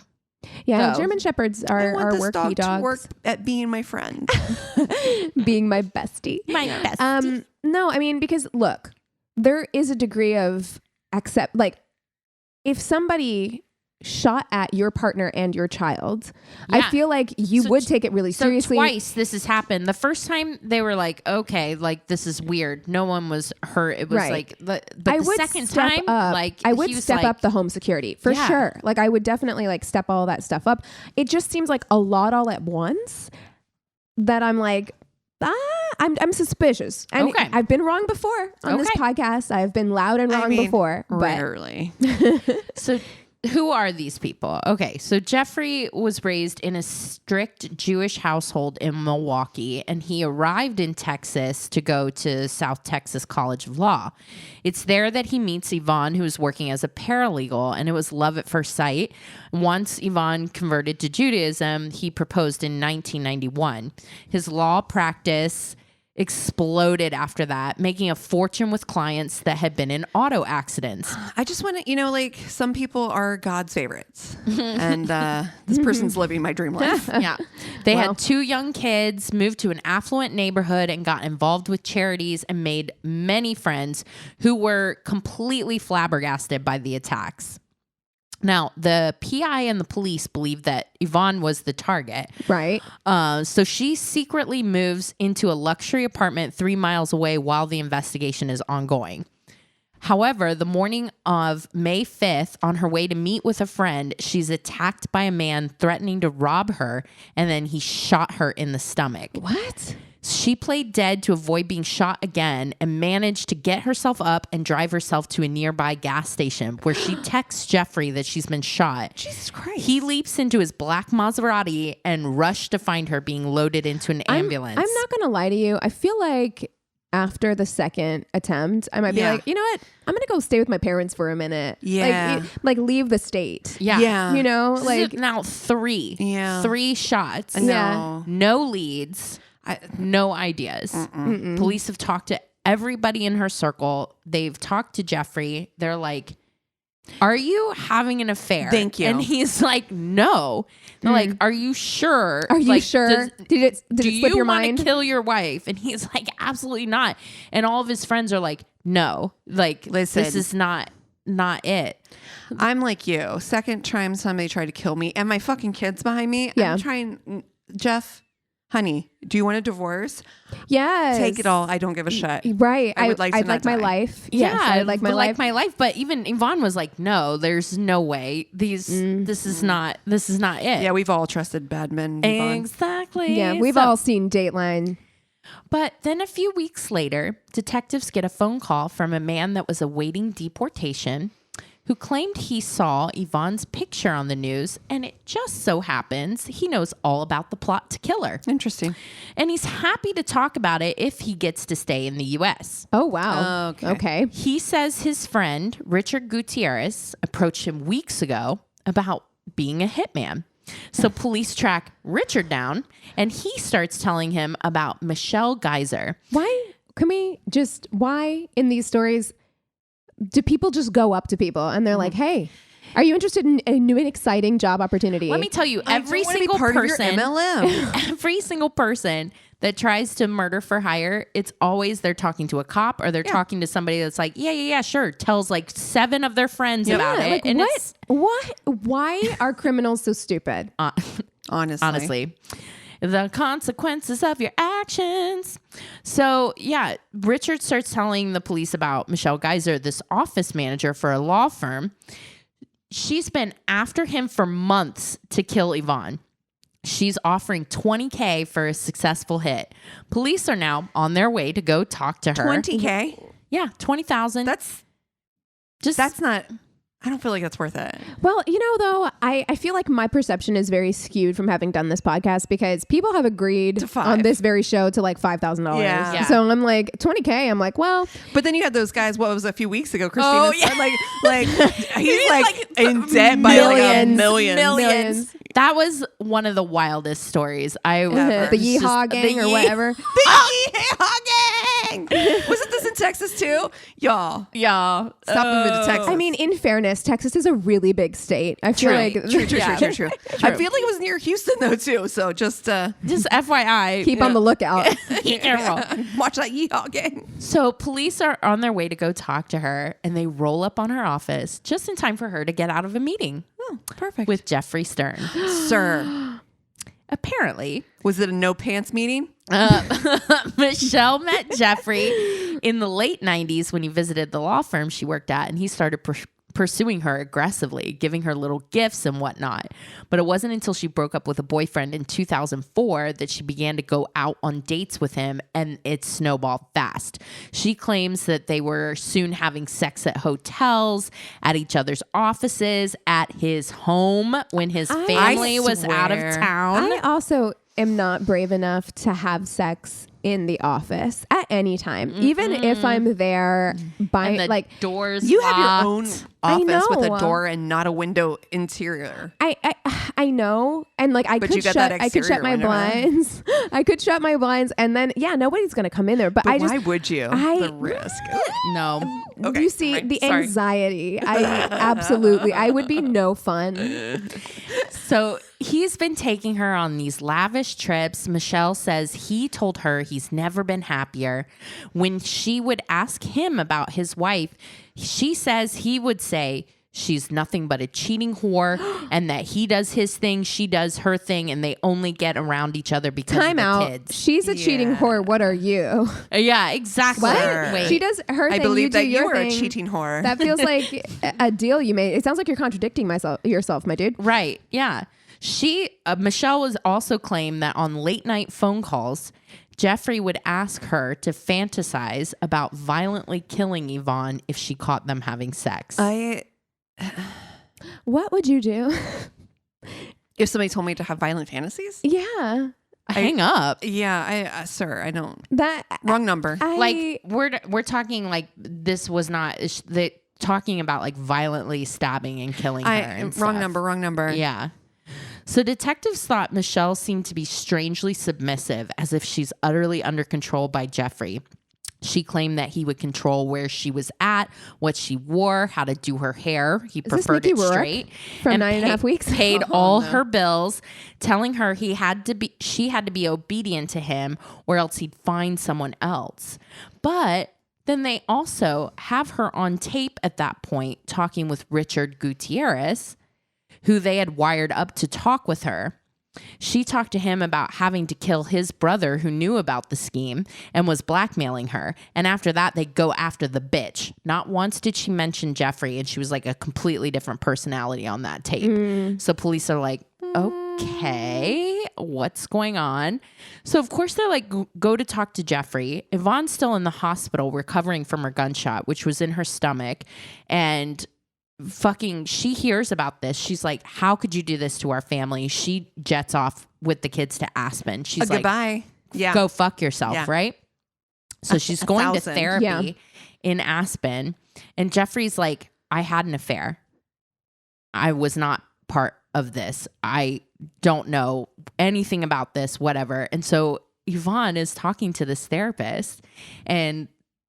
Yeah, So, German Shepherds I are want this worky dog dogs. to work at being my friend. Being my bestie. My bestie. No, I mean, because look, there is a degree of if somebody shot at your partner and your child, I feel like you would take it really seriously. Twice this has happened. The first time they were like, okay, like this is weird. No one was hurt. It was like, but the second time, like I would step up the home security for sure. Like I would definitely like step all that stuff up. It just seems like a lot all at once that I'm like, I'm suspicious. And I've been wrong before on this podcast. I've been loud and wrong before. Rarely. So who are these people? Okay, so Jeffrey was raised in a strict Jewish household in Milwaukee, and he arrived in Texas to go to South Texas College of Law. It's there that he meets Yvonne, who was working as a paralegal, and it was love at first sight. Once Yvonne converted to Judaism, he proposed in 1991. His law practice exploded after that, making a fortune with clients that had been in auto accidents. I just want to, like some people are God's favorites, and this person's living my dream life. Yeah. They had 2 young kids, moved to an affluent neighborhood, and got involved with charities and made many friends who were completely flabbergasted by the attacks. Now, the PI and the police believe that Yvonne was the target. Right. So she secretly moves into a luxury apartment 3 miles away while the investigation is ongoing. However, the morning of May 5th, on her way to meet with a friend, she's attacked by a man threatening to rob her, and then he shot her in the stomach. What? She played dead to avoid being shot again and managed to get herself up and drive herself to a nearby gas station where she texts Jeffrey that she's been shot. Jesus Christ. He leaps into his black Maserati and rushed to find her being loaded into an ambulance. I'm not going to lie to you. I feel like after the second attempt, I might be like, you know what? I'm going to go stay with my parents for a minute. Yeah. Like leave the state. Yeah. You know, This like is now 3. Yeah. 3 shots. No. No leads. No ideas. Police have talked to everybody in her circle. They've talked to Jeffrey. They're like, are you having an affair? Thank you. And he's like, no. They're like, are you sure? Are you sure? Did it slip your do you want mind? to kill your wife? And he's like, absolutely not. And all of his friends are like, no. Like, listen, this is not it. I'm like you. Second time somebody tried to kill me and my fucking kids behind me. Yeah. I'm trying, Jeff, honey, do you want a divorce? Yes. Take it all. I don't give a shit. Right. I would like to I'd not like my die. life. Yes, I'd like my life. But even Yvonne was like, no, there's no way. This is not it. Yeah, we've all trusted bad men. Yvonne. Exactly. Yeah, we've all seen Dateline. But then a few weeks later, detectives get a phone call from a man that was awaiting deportation who claimed he saw Yvonne's picture on the news, and it just so happens he knows all about the plot to kill her. Interesting. And he's happy to talk about it if he gets to stay in the U.S. Oh, wow. Okay. He says his friend, Richard Gutierrez, approached him weeks ago about being a hitman. So police track Richard down, and he starts telling him about Michelle Geyser. Why in these stories do people just go up to people and they're like, hey, are you interested in a new and exciting job opportunity? Let me tell you, every single person, every single person that tries to murder for hire, it's always they're talking to a cop or they're talking to somebody that's like, yeah, sure. Tells like 7 of their friends about it. Like, and why are criminals so stupid? Honestly. The consequences of your actions. So yeah, Richard starts telling the police about Michelle Geyser, this office manager for a law firm. She's been after him for months to kill Yvonne. She's offering $20,000 for a successful hit. Police are now on their way to go talk to her. $20,000? Yeah, $20,000. That's not. I don't feel like that's worth it. Well, though, I feel like my perception is very skewed from having done this podcast because people have agreed on this very show to like $5,000. Yeah. So I'm like, $20,000. I'm like, well. But then you had those guys, what was a few weeks ago, Christina said, like he's like in debt by like millions. That was one of the wildest stories. The Yeehaw Gang or whatever. The Yeehaw Gang! Wasn't this in Texas too? Y'all. Yeah. Stop moving to Texas. I mean, in fairness, Texas is a really big state. I feel like... True. I feel like it was near Houston though too, so just FYI. Keep on the lookout. Be careful. Watch that Yeehaw Gang. So police are on their way to go talk to her and they roll up on her office just in time for her to get out of a meeting. Oh, perfect. With Jeffrey Stern. Sir. Apparently. Was it a no pants meeting? Michelle met Jeffrey in the late 90s when he visited the law firm she worked at, and he started pursuing her aggressively, giving her little gifts and whatnot. But it wasn't until she broke up with a boyfriend in 2004 that she began to go out on dates with him, and it snowballed fast. She claims that they were soon having sex at hotels, at each other's offices, at his home when his family was out of town. I also am not brave enough to have sex in the office at any time, even if I'm there by like doors. You locked. have your own office with a door and not a window interior. I know, and like I could shut my blinds. I could shut my blinds, and then nobody's gonna come in there. But why would you? The risk. No. Okay, you see the anxiety. I would be no fun. So he's been taking her on these lavish trips. Michelle says he told her he's never been happier. When she would ask him about his wife, she says he would say she's nothing but a cheating whore and that he does his thing, she does her thing, and they only get around each other because of the kids. She's a cheating whore. What are you? Yeah, exactly. What? Wait. She does her thing. I believe that you were thing. a cheating whore. That feels like a deal you made. It sounds like you're contradicting yourself, my dude. Right. Yeah. Michelle was also claimed that on late night phone calls, Jeffrey would ask her to fantasize about violently killing Yvonne if she caught them having sex. What would you do? If somebody told me to have violent fantasies? Yeah. Hang up. Yeah, sir, I don't. Wrong number. We're talking like this was not talking about like violently stabbing and killing her. And wrong stuff. Wrong number. Yeah. So detectives thought Michelle seemed to be strangely submissive, as if she's utterly under control by Jeffrey. She claimed that he would control where she was at, what she wore, how to do her hair. He preferred it straight. From 9.5 weeks? Paid all her bills, telling her she had to be obedient to him or else he'd find someone else. But then they also have her on tape at that point talking with Richard Gutierrez, who they had wired up to talk with her. She talked to him about having to kill his brother who knew about the scheme and was blackmailing her. And after that, they go after the bitch. Not once did she mention Jeffrey, and she was like a completely different personality on that tape. So police are like, okay, what's going on? So of course they're like, go to talk to Jeffrey. Yvonne's still in the hospital recovering from her gunshot, which was in her stomach. And she hears about this. She's like, how could you do this to our family? She jets off with the kids to Aspen. She's like, goodbye. Yeah. Go fuck yourself. Right. So she's going to therapy in Aspen. And Jeffrey's like, I had an affair. I was not part of this. I don't know anything about this, whatever. And so Yvonne is talking to this therapist and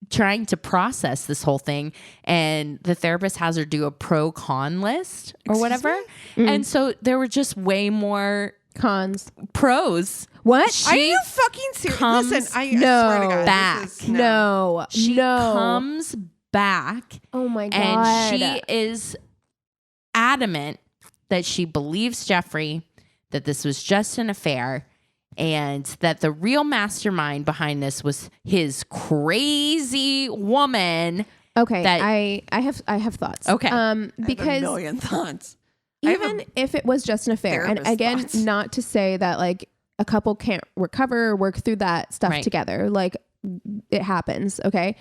trying to process this whole thing. And the therapist has her do a pro-con list or whatever. And so there were just way more Cons. pros. What? Are you fucking serious? Listen, I swear to God, back. this is, No. She no. comes back Oh my God. and she is adamant that she believes Jeffrey, that this was just an affair, and that the real mastermind behind this was his crazy woman. Okay. that- I have thoughts. Okay. I have a Because million thoughts. I have even if it was just an affair, and therapist again, thoughts. not to say that like a couple can't recover or work through that stuff Right. together, like it happens, okay?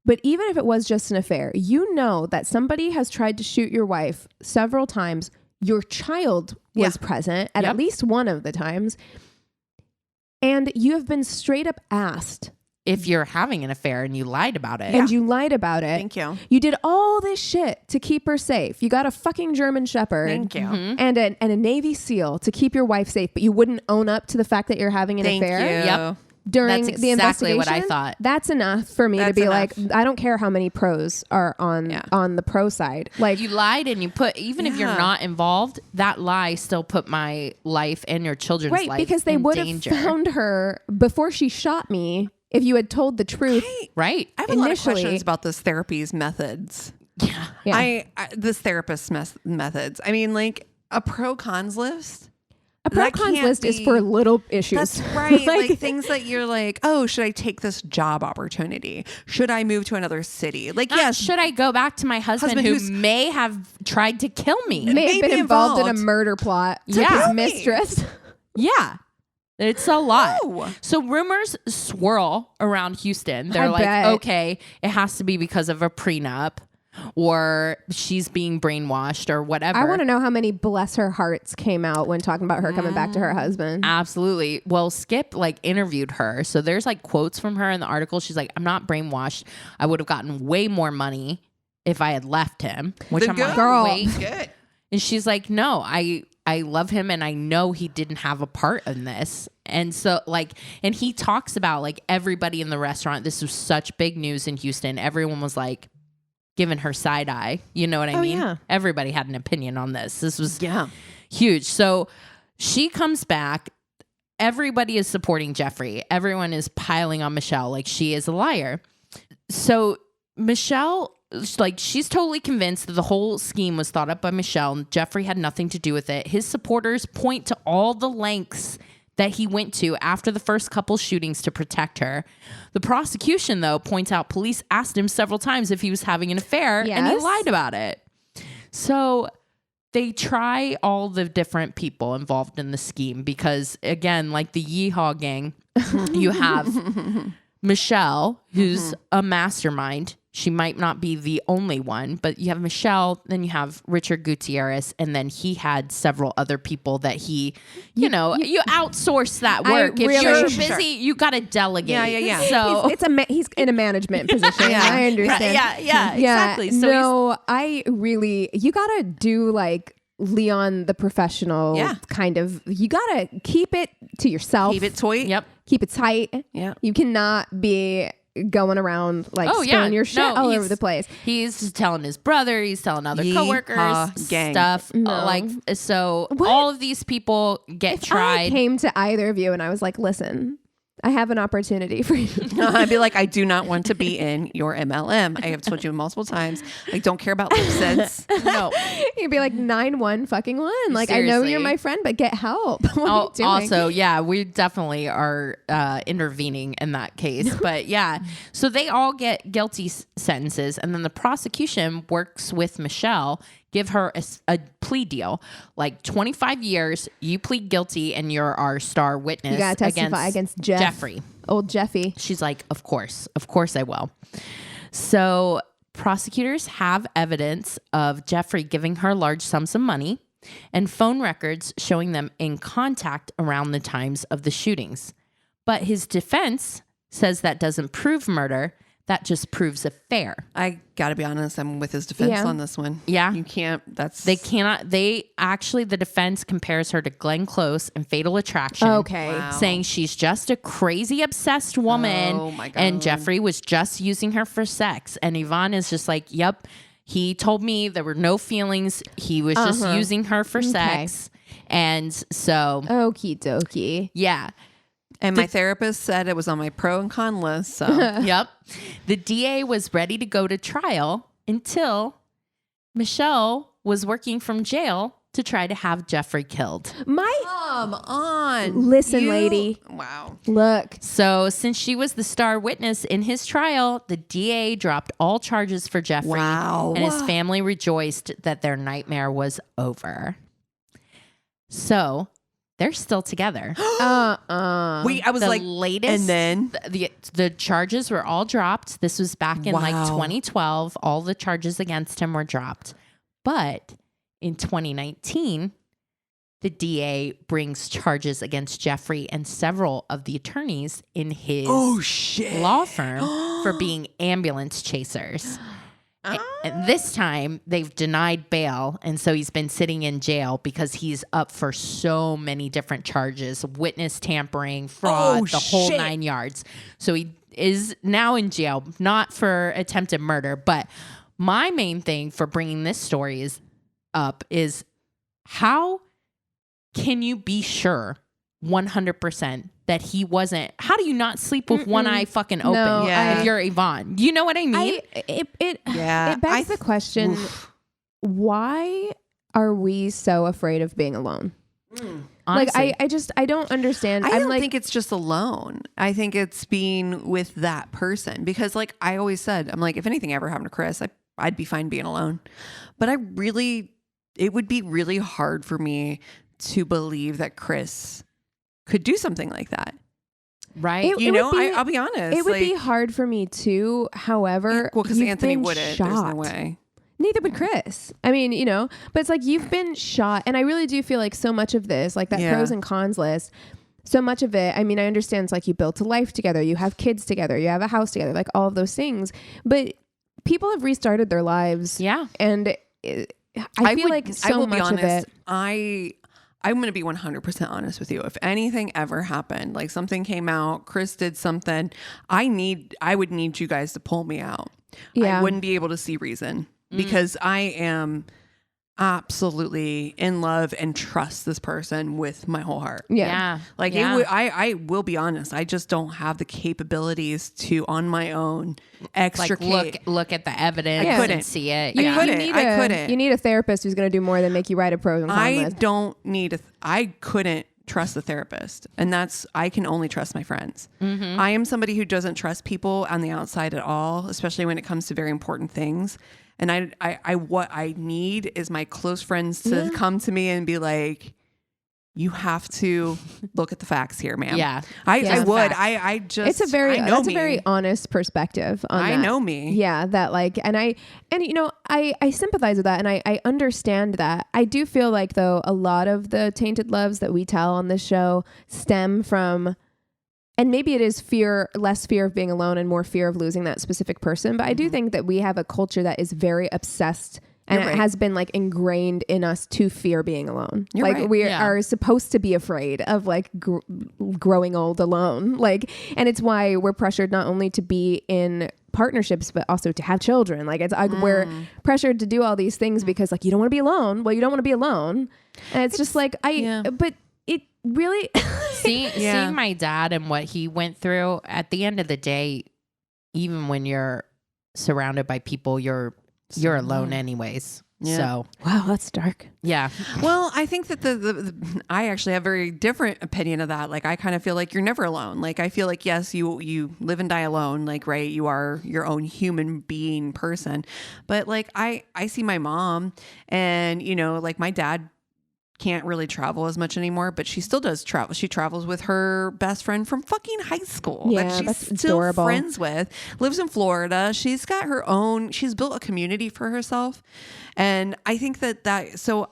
But even if it was just an affair, you know that somebody has tried to shoot your wife several times. Your child was present at Yep. least one of the times. And you have been straight up asked, If you're having an affair and you lied about it. and you lied about it. Thank you. You did all this shit to keep her safe. You got a fucking German Shepherd. Thank you. And a Navy SEAL to keep your wife safe, but you wouldn't own up to the fact that you're having an Thank affair you. Yep. during That's the exactly investigation. what I thought. That's enough for me to That's be enough. like, I don't care how many pros are on the pro side. Like, You lied and you put, even if you're Yeah. not involved, that lie still put my life and your children's right, life because they in would danger. have found her before she shot me if you had told the truth. Right. I have a lot of Initially- questions about this therapy's methods. Yeah. Yeah. This therapist's methods. I mean, like a pro cons list. A pro That cons can't list is be- for little issues. That's right. Like- like things that you're like, oh, should I take this job opportunity? Should I move to another city? Like, Not, yes, should I go back to my husband, who who's- may have tried to kill me? may have been be involved in a involved. murder plot to Yeah. his Tell me. mistress. Yeah. It's a lot. No. So rumors swirl around Houston. They're I like, bet. okay, it has to be because of a prenup or she's being brainwashed or whatever. I want to know how many bless her hearts came out when talking about her coming back to her husband. Absolutely. Well, Skip like interviewed her. So there's like quotes from her in the article. She's like, I'm not brainwashed. I would have gotten way more money if I had left him, which Then I'm good. like, Girl. wait. Good. And she's like, no, I love him and I know he didn't have a part in this. And so like, and he talks about like everybody in the restaurant. This was such big news in Houston. Everyone was like giving her side eye. You know what I mean? yeah. Everybody had an opinion on this. This was Yeah. huge. So she comes back. Everybody is supporting Jeffrey. Everyone is piling on Michelle like she is a liar. So Michelle, like, she's totally convinced that the whole scheme was thought up by Michelle and Jeffrey had nothing to do with it. His supporters point to all the lengths that he went to after the first couple shootings to protect her. The prosecution, though, points out police asked him several times if he was having an affair and he Yes. lied about it. So they try all the different people involved in the scheme because, again, like the Yeehaw gang, you have Michelle, who's a mastermind. She might not be the only one, but you have Michelle, then you have Richard Gutierrez, and then he had several other people that he, you outsource that I work. If really- you're Sure. busy, you got to delegate. Yeah. So He's in a management position. Yeah. I understand. Yeah, exactly. So no, I really, you gotta do like Leon the professional kind of. You gotta keep it to yourself. Keep it toy. Yep. Keep it tight. Yeah. You cannot be going around like spilling your shit all over the place. He's just telling his brother, he's telling other Yeehaw coworkers gang. stuff. No. Like, so What? all of these people get If I tried. came to either of you and I was like, listen, I have an opportunity for you. I'd be like, I do not want to be in your MLM. I have told you multiple times. I don't care about lip sets. No. You'd be like 9-1 fucking 1. Like, I know you're Seriously. my friend, but get help. What are you doing? Also, yeah, we definitely are intervening in that case. But yeah, so they all get guilty sentences. And then the prosecution works with Michelle, give her a plea deal, like 25 years, you plead guilty and you're our star witness. You gotta testify against Jeffrey. Old Jeffy. She's like, of course I will. So prosecutors have evidence of Jeffrey giving her large sums of money and phone records showing them in contact around the times of the shootings. But his defense says that doesn't prove murder that just proves a fair. I gotta be honest, I'm with his defense on this one. Yeah. You can't, the defense compares her to Glenn Close in Fatal Attraction. Okay. Wow. Saying she's just a crazy obsessed woman. Oh my God. And Jeffrey was just using her for sex. And Yvonne is just like, yep, he told me there were no feelings. He was just using her for sex. And so. Okie dokie. Yeah. And my therapist said it was on my pro and con list. So Yep. The DA was ready to go to trial until Michelle was working from jail to try to have Jeffrey killed. come on. Listen, lady. Wow. Look. So since she was the star witness in his trial, the DA dropped all charges for Jeffrey. Wow. And his family rejoiced that their nightmare was over. So they're still together. Wait, I was The like, latest, and then the charges were all dropped. This was back in like Wow. 2012. All the charges against him were dropped. But in 2019, the DA brings charges against Jeffrey and several of the attorneys in his law firm for being ambulance chasers. And this time they've denied bail. And so he's been sitting in jail because he's up for so many different charges, witness tampering, fraud, the whole 9 yards. So he is now in jail, not for attempted murder. But my main thing for bringing this story is how can you be sure 100% that he wasn't? How do you not sleep with one eye fucking open Yeah. if you're Yvonne? You know what I mean? It Yeah, begs the question, why are we so afraid of being alone? Honestly. Like, I don't understand. I I'm don't like, think it's just alone. I think it's being with that person because, like I always said, I'm like, if anything ever happened to Chris, I'd be fine being alone. But it would be really hard for me to believe that Chris could do something like that. right? I'll be honest. it would be hard for me too. However, well, because you've Anthony been wouldn't. shot. There's no way. Neither would Chris. I mean, but it's like you've been shot. And I really do feel like so much of this, like that pros and cons list, so much of it, I mean, I understand it's like you built a life together, you have kids together, you have a house together, like all of those things. But people have restarted their lives. Yeah. And I feel like so much of it. I'm going to be 100% honest with you. If anything ever happened, like something came out, Chris did something, I would need you guys to pull me out. Yeah. I wouldn't be able to see reason because I am absolutely in love and trust this person with my whole heart. Yeah. Like I will be honest. I just don't have the capabilities to on my own extricate. Like look at the evidence I couldn't and see it. I Yeah. couldn't. I couldn't. You need a therapist who's going to do more than make you write a pros and cons I list. don't need I couldn't trust the therapist. And I can only trust my friends. Mm-hmm. I am somebody who doesn't trust people on the outside at all, especially when it comes to very important things. And what I need is my close friends to come to me and be like, you have to look at the facts here, ma'am. Yeah. I would. Facts. I just, It's a very, I know that's me. a very honest perspective on I that. know me. Yeah. That like, I sympathize with that. And I understand that. I do feel like though, a lot of the tainted loves that we tell on this show stem from, and maybe it is less fear of being alone and more fear of losing that specific person. But I do think that we have a culture that is very obsessed and You're it right. has been like ingrained in us to fear being alone. You're like right. we Yeah. are supposed to be afraid of like growing old alone. Like, and it's why we're pressured not only to be in partnerships, but also to have children. Like we're pressured to do all these things because like, you don't want to be alone. Well, you don't want to be alone. And it's just like, but it really, Seeing my dad and what he went through, at the end of the day, even when you're surrounded by people, you're alone anyways. Yeah. So wow, that's dark. yeah. Well, I think that I actually have a very different opinion of that. Like, I kind of feel like you're never alone. Like, I feel like, yes, you live and die alone. Like, right, you are your own human being person. But like, I see my mom and, like my dad can't really travel as much anymore, but she still does travel. She travels with her best friend from fucking high school Yeah, that she's that's still adorable. friends with, lives in Florida. She's built a community for herself. And I think so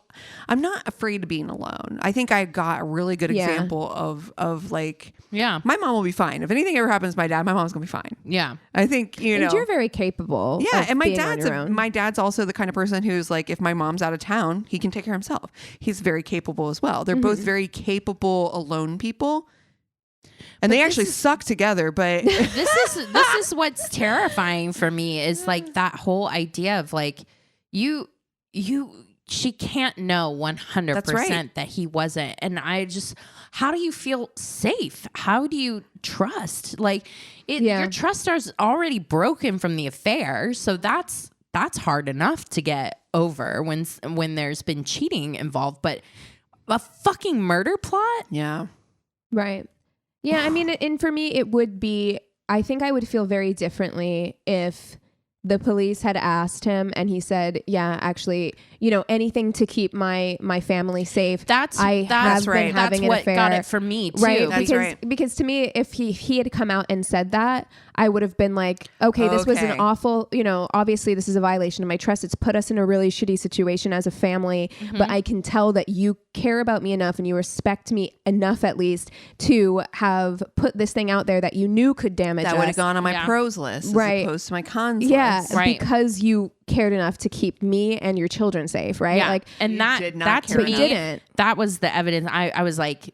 I'm not afraid of being alone. I think I got a really good example of like, Yeah. my mom will be fine. If anything ever happens to my dad, my mom's gonna be fine. Yeah. I think, you know, And you're very capable. yeah, of and being on your own. my dad's also the kind of person who's like, if my mom's out of town, he can take care of himself. He's very capable as well. They're both very capable alone people, and they actually suck together. But this is what's terrifying for me is like that whole idea of like she can't know 100% that he wasn't. And I just, how do you feel safe? How do you trust? Like your trust is already broken from the affair. So that's hard enough to get over when there's been cheating involved, but a fucking murder plot? yeah. Right. Yeah. I mean, and for me, it would be, I think I would feel very differently if the police had asked him and he said, yeah, actually, you know, anything to keep my family safe. That's right. That's an what affair. got it for me too. Right. That's Because to me, if he had come out and said that, I would have been like, okay, this was an awful, you know, obviously this is a violation of my trust. It's put us in a really shitty situation as a family, but I can tell that you care about me enough and you respect me enough at least to have put this thing out there that you knew could damage us. That would have gone on my pros list as opposed to my cons list. Because you cared enough to keep me and your children safe, right? Yeah. Like, and that to me, that was the evidence. I was like,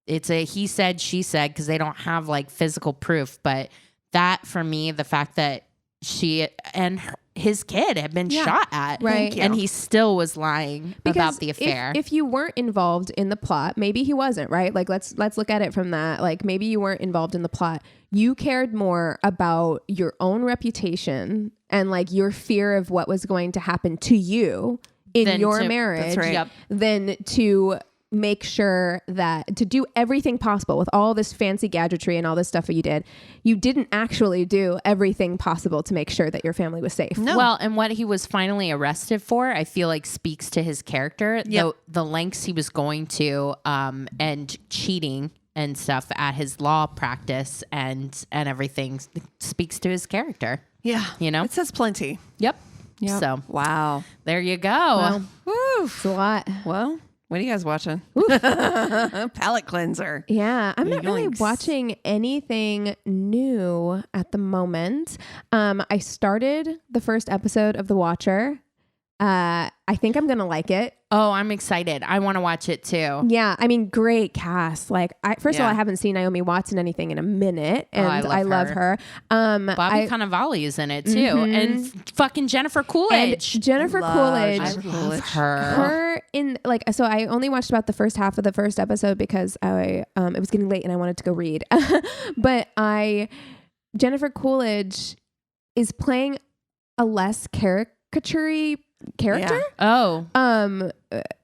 it's a he said, she said, because they don't have like physical proof. But that for me, the fact that she and his kid had been shot at, right? And he still was lying about the affair. If you weren't involved in the plot, maybe he wasn't, right? Like let's look at it from that. Like maybe you weren't involved in the plot. You cared more about your own reputation and like your fear of what was going to happen to you in your marriage than to make sure that to do everything possible with all this fancy gadgetry and all this stuff that you didn't actually do everything possible to make sure that your family was safe. No. Well, and what he was finally arrested for, I feel like speaks to his character. The lengths he was going to and cheating and stuff at his law practice and everything speaks to his character. Yeah. You know? It says plenty. Yep. So wow. there you go. Well, Woo. it's a lot. Well, what are you guys watching? Palate cleanser. Yeah, I'm not really Yoinks. watching anything new at the moment. I started the first episode of The Watcher. I think I'm gonna like it. Oh, I'm excited. I want to watch it too. Yeah, I mean, great cast. Like, first of all, I haven't seen Naomi Watts in anything in a minute, and I love her. Bobby Cannavale is in it too, and fucking Jennifer Coolidge. And Jennifer Coolidge. I love her. Her in like, so I only watched about the first half of the first episode because it was getting late and I wanted to go read. But Jennifer Coolidge is playing a less caricature character.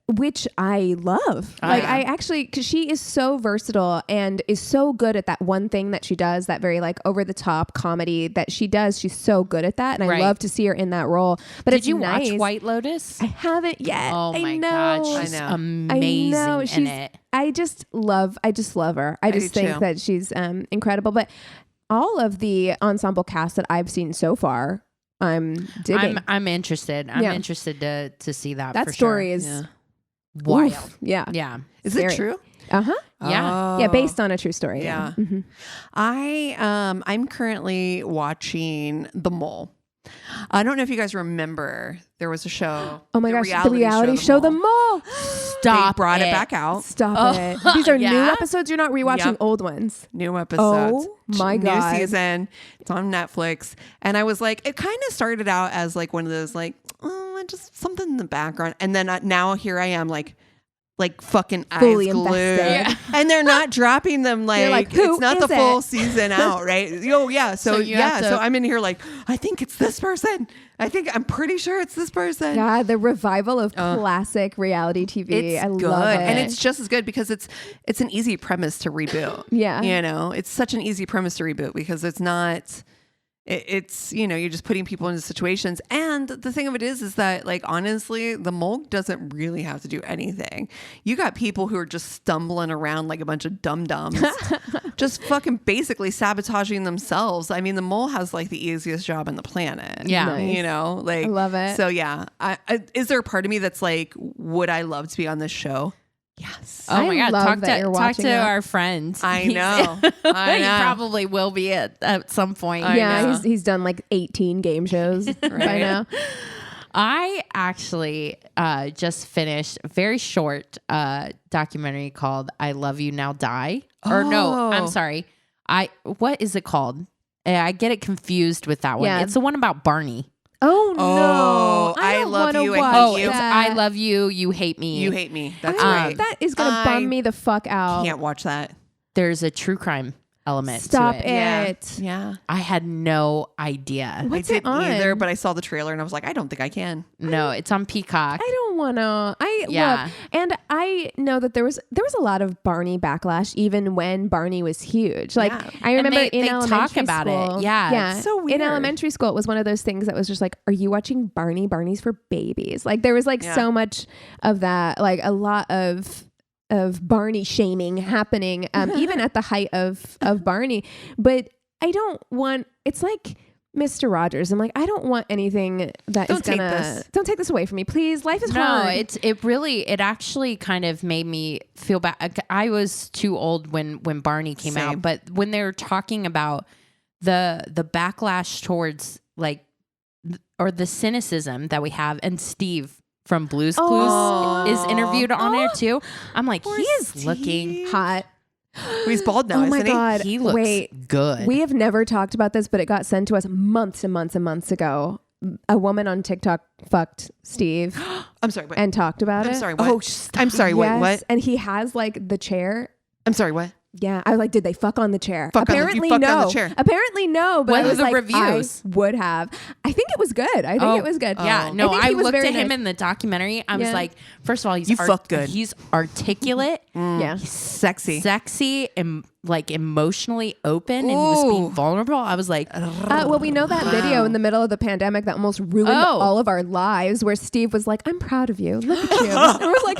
Which I love. I actually, because she is so versatile and is so good at that one thing that she does, that very like over the top comedy that she does. She's so good at that, and I love to see her in that role. But did you watch White Lotus? I haven't yet. Oh my god, she's amazing in it. I just love her. I just think that she's incredible. But all of the ensemble cast that I've seen so far, I'm digging. I'm interested. I'm interested to see that. That story is wild. Oof, yeah. Is it true? Uh-huh. Yeah. Yeah, based on a true story. Yeah. Mm-hmm. I'm currently watching The Mole. I don't know if you guys remember, there was a show. Oh my gosh, the reality show The Mole. Stop. They brought it back out. Stop it. These are new episodes. You're not rewatching old ones. New episodes. Oh my God. New season. It's on Netflix. And I was like, it kind of started out as like one of those like, oh, just something in the background. And then now here I am like fucking fully eyes glued. invested. And they're not dropping them like it's not the full season out, right? Oh yeah. So I'm in here like, I think it's this person. I'm pretty sure it's this person. Yeah, the revival of classic reality TV. It's I good. love it. And it's just as good because it's an easy premise to reboot. Yeah. You know, it's such an easy premise to reboot because it's not it's, you're just putting people into situations. And the thing of it is that, like, honestly, the mole doesn't really have to do anything. You got people who are just stumbling around like a bunch of dum-dums, just fucking basically sabotaging themselves. I mean, the mole has like the easiest job on the planet. Yeah. Nice. Like, I love it. So yeah, is there a part of me that's like, would I love to be on this show? Yes. Oh my I God. love that Talk you're to watching it. our friend. I know. I He know. probably will be at some point. I Yeah, know. he's done like 18 game shows by Right. now. I actually just finished a very short documentary called "I Love You Now Die." Or no, I'm Oh. sorry. What is it called? I get it confused with that one. Yeah. It's the one about Barney. Oh no! Oh, I don't love wanna you and watch hate Oh, you. it's that. "I Love You, You Hate Me." You hate me. That's I- right. That is gonna I bum me the fuck out. Can't watch that. There's a true crime element Stop to it. it. Yeah. I had no idea. What's I it didn't on? either, but I saw the trailer and I was like, I don't think I can. No, it's on Peacock. I don't want to. Yeah. Look, and I know that there was a lot of Barney backlash even when Barney was huge. Like Yeah. I remember they in talk elementary about it. school. Yeah, it's so In weird. elementary school, it was one of those things that was just like, are you watching Barney? Barney's for babies. Like there was like Yeah. so much of that, like a lot of Barney shaming happening, even at the height of Barney. But I don't want. It's like Mr. Rogers. I'm like, I don't want anything that Don't is take gonna. this. Don't take this away from me, please. Life is No, hard. it actually kind of made me feel bad. I was too old when Barney came Same. out, but when they were talking about the backlash towards or the cynicism that we have, and Steve from Blue's Clues Oh. is interviewed on there Oh. too. I'm like, Poor he is Steve. looking. Hot. He's bald now, Oh my isn't God. He looks Wait. good. We have never talked about this, but it got sent to us months and months and months ago. A woman on TikTok fucked Steve he? I'm sorry. What? and talked about I'm it. sorry. What? Oh, I'm sorry. Wait, Yes, what? and he has like the chair. I'm sorry. What? Yeah, I was like, did they fuck on the chair? Fuck on the- you Apparently fucked on no. the chair. Apparently no. But What I are was the like, reviews? I would have. I think it was good. I think it was good. Yeah, Oh. no, think I he was looked very at him nice. in the documentary. I was Yeah. like, first of all, You fuck good. He's articulate. Yeah. Sexy. Sexy and like emotionally open, and he was being Ooh. vulnerable. I was like, Well, we know that video in the middle of the pandemic that almost ruined Oh. all of our lives, where Steve was like, "I'm proud of you. Look at you." And we're like,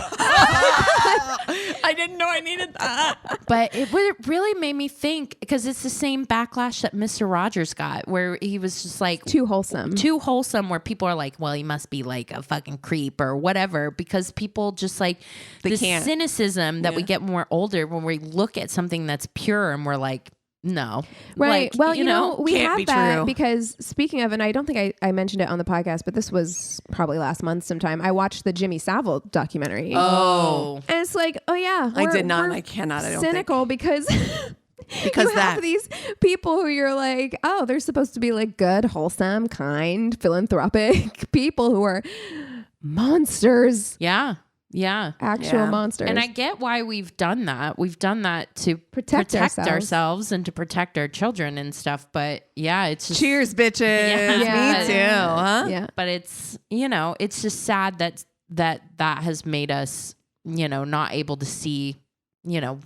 I didn't know I needed that. But it really made me think, because it's the same backlash that Mr. Rogers got, where he was just like too wholesome. too wholesome, where people are like, well, he must be like a fucking creep or whatever, because people just like the can't. cynicism that we Yeah. get when we're older, when we look at something that's pure and we're like, no. Right. Like, Well, you know, we can't have be that true. because speaking of, and I don't think I mentioned it on the podcast, but this was probably last month sometime. I watched the Jimmy Savile documentary. Oh. And it's like, oh yeah, I did not. we're And I cannot. I don't cynical because Because you that. have these people who you're like, oh, they're supposed to be like good, wholesome, kind, philanthropic people who are monsters, Yeah. Yeah. actual Yeah. monsters. And I get why we've done that. We've done that to Protect ourselves. ourselves and to protect our children and stuff. But yeah, it's just, Cheers, bitches. Yeah. Me too. Huh? yeah. but it's, it's just sad that has made us, not able to see,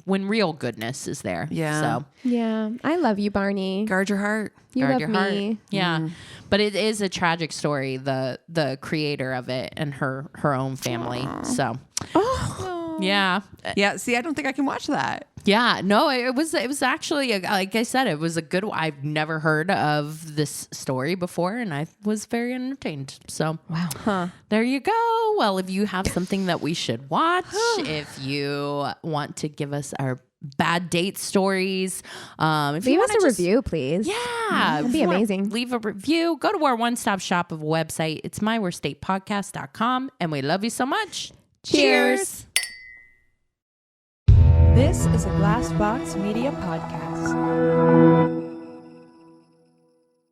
when real goodness is there. Yeah. So Yeah. I love you, Barney. Guard your heart. You guard love your heart. me. Yeah. But it is a tragic story, the creator of it and her own family. So Oh. yeah. Yeah. See, I don't think I can watch that. Yeah, no, it was actually like I said, it was a good. I've never heard of this story before, and I was very entertained. So Wow. there you go. Well, if you have something that we should watch, if you want to give us our bad date stories, if you Leave us wanna a just- review, please. Yeah, That'd if be you wanna amazing. Leave a review. Go to our one-stop shop of a website. It's myworstdatepodcast.com, and we love you so much. Cheers. This is a Glass Box Media Podcast.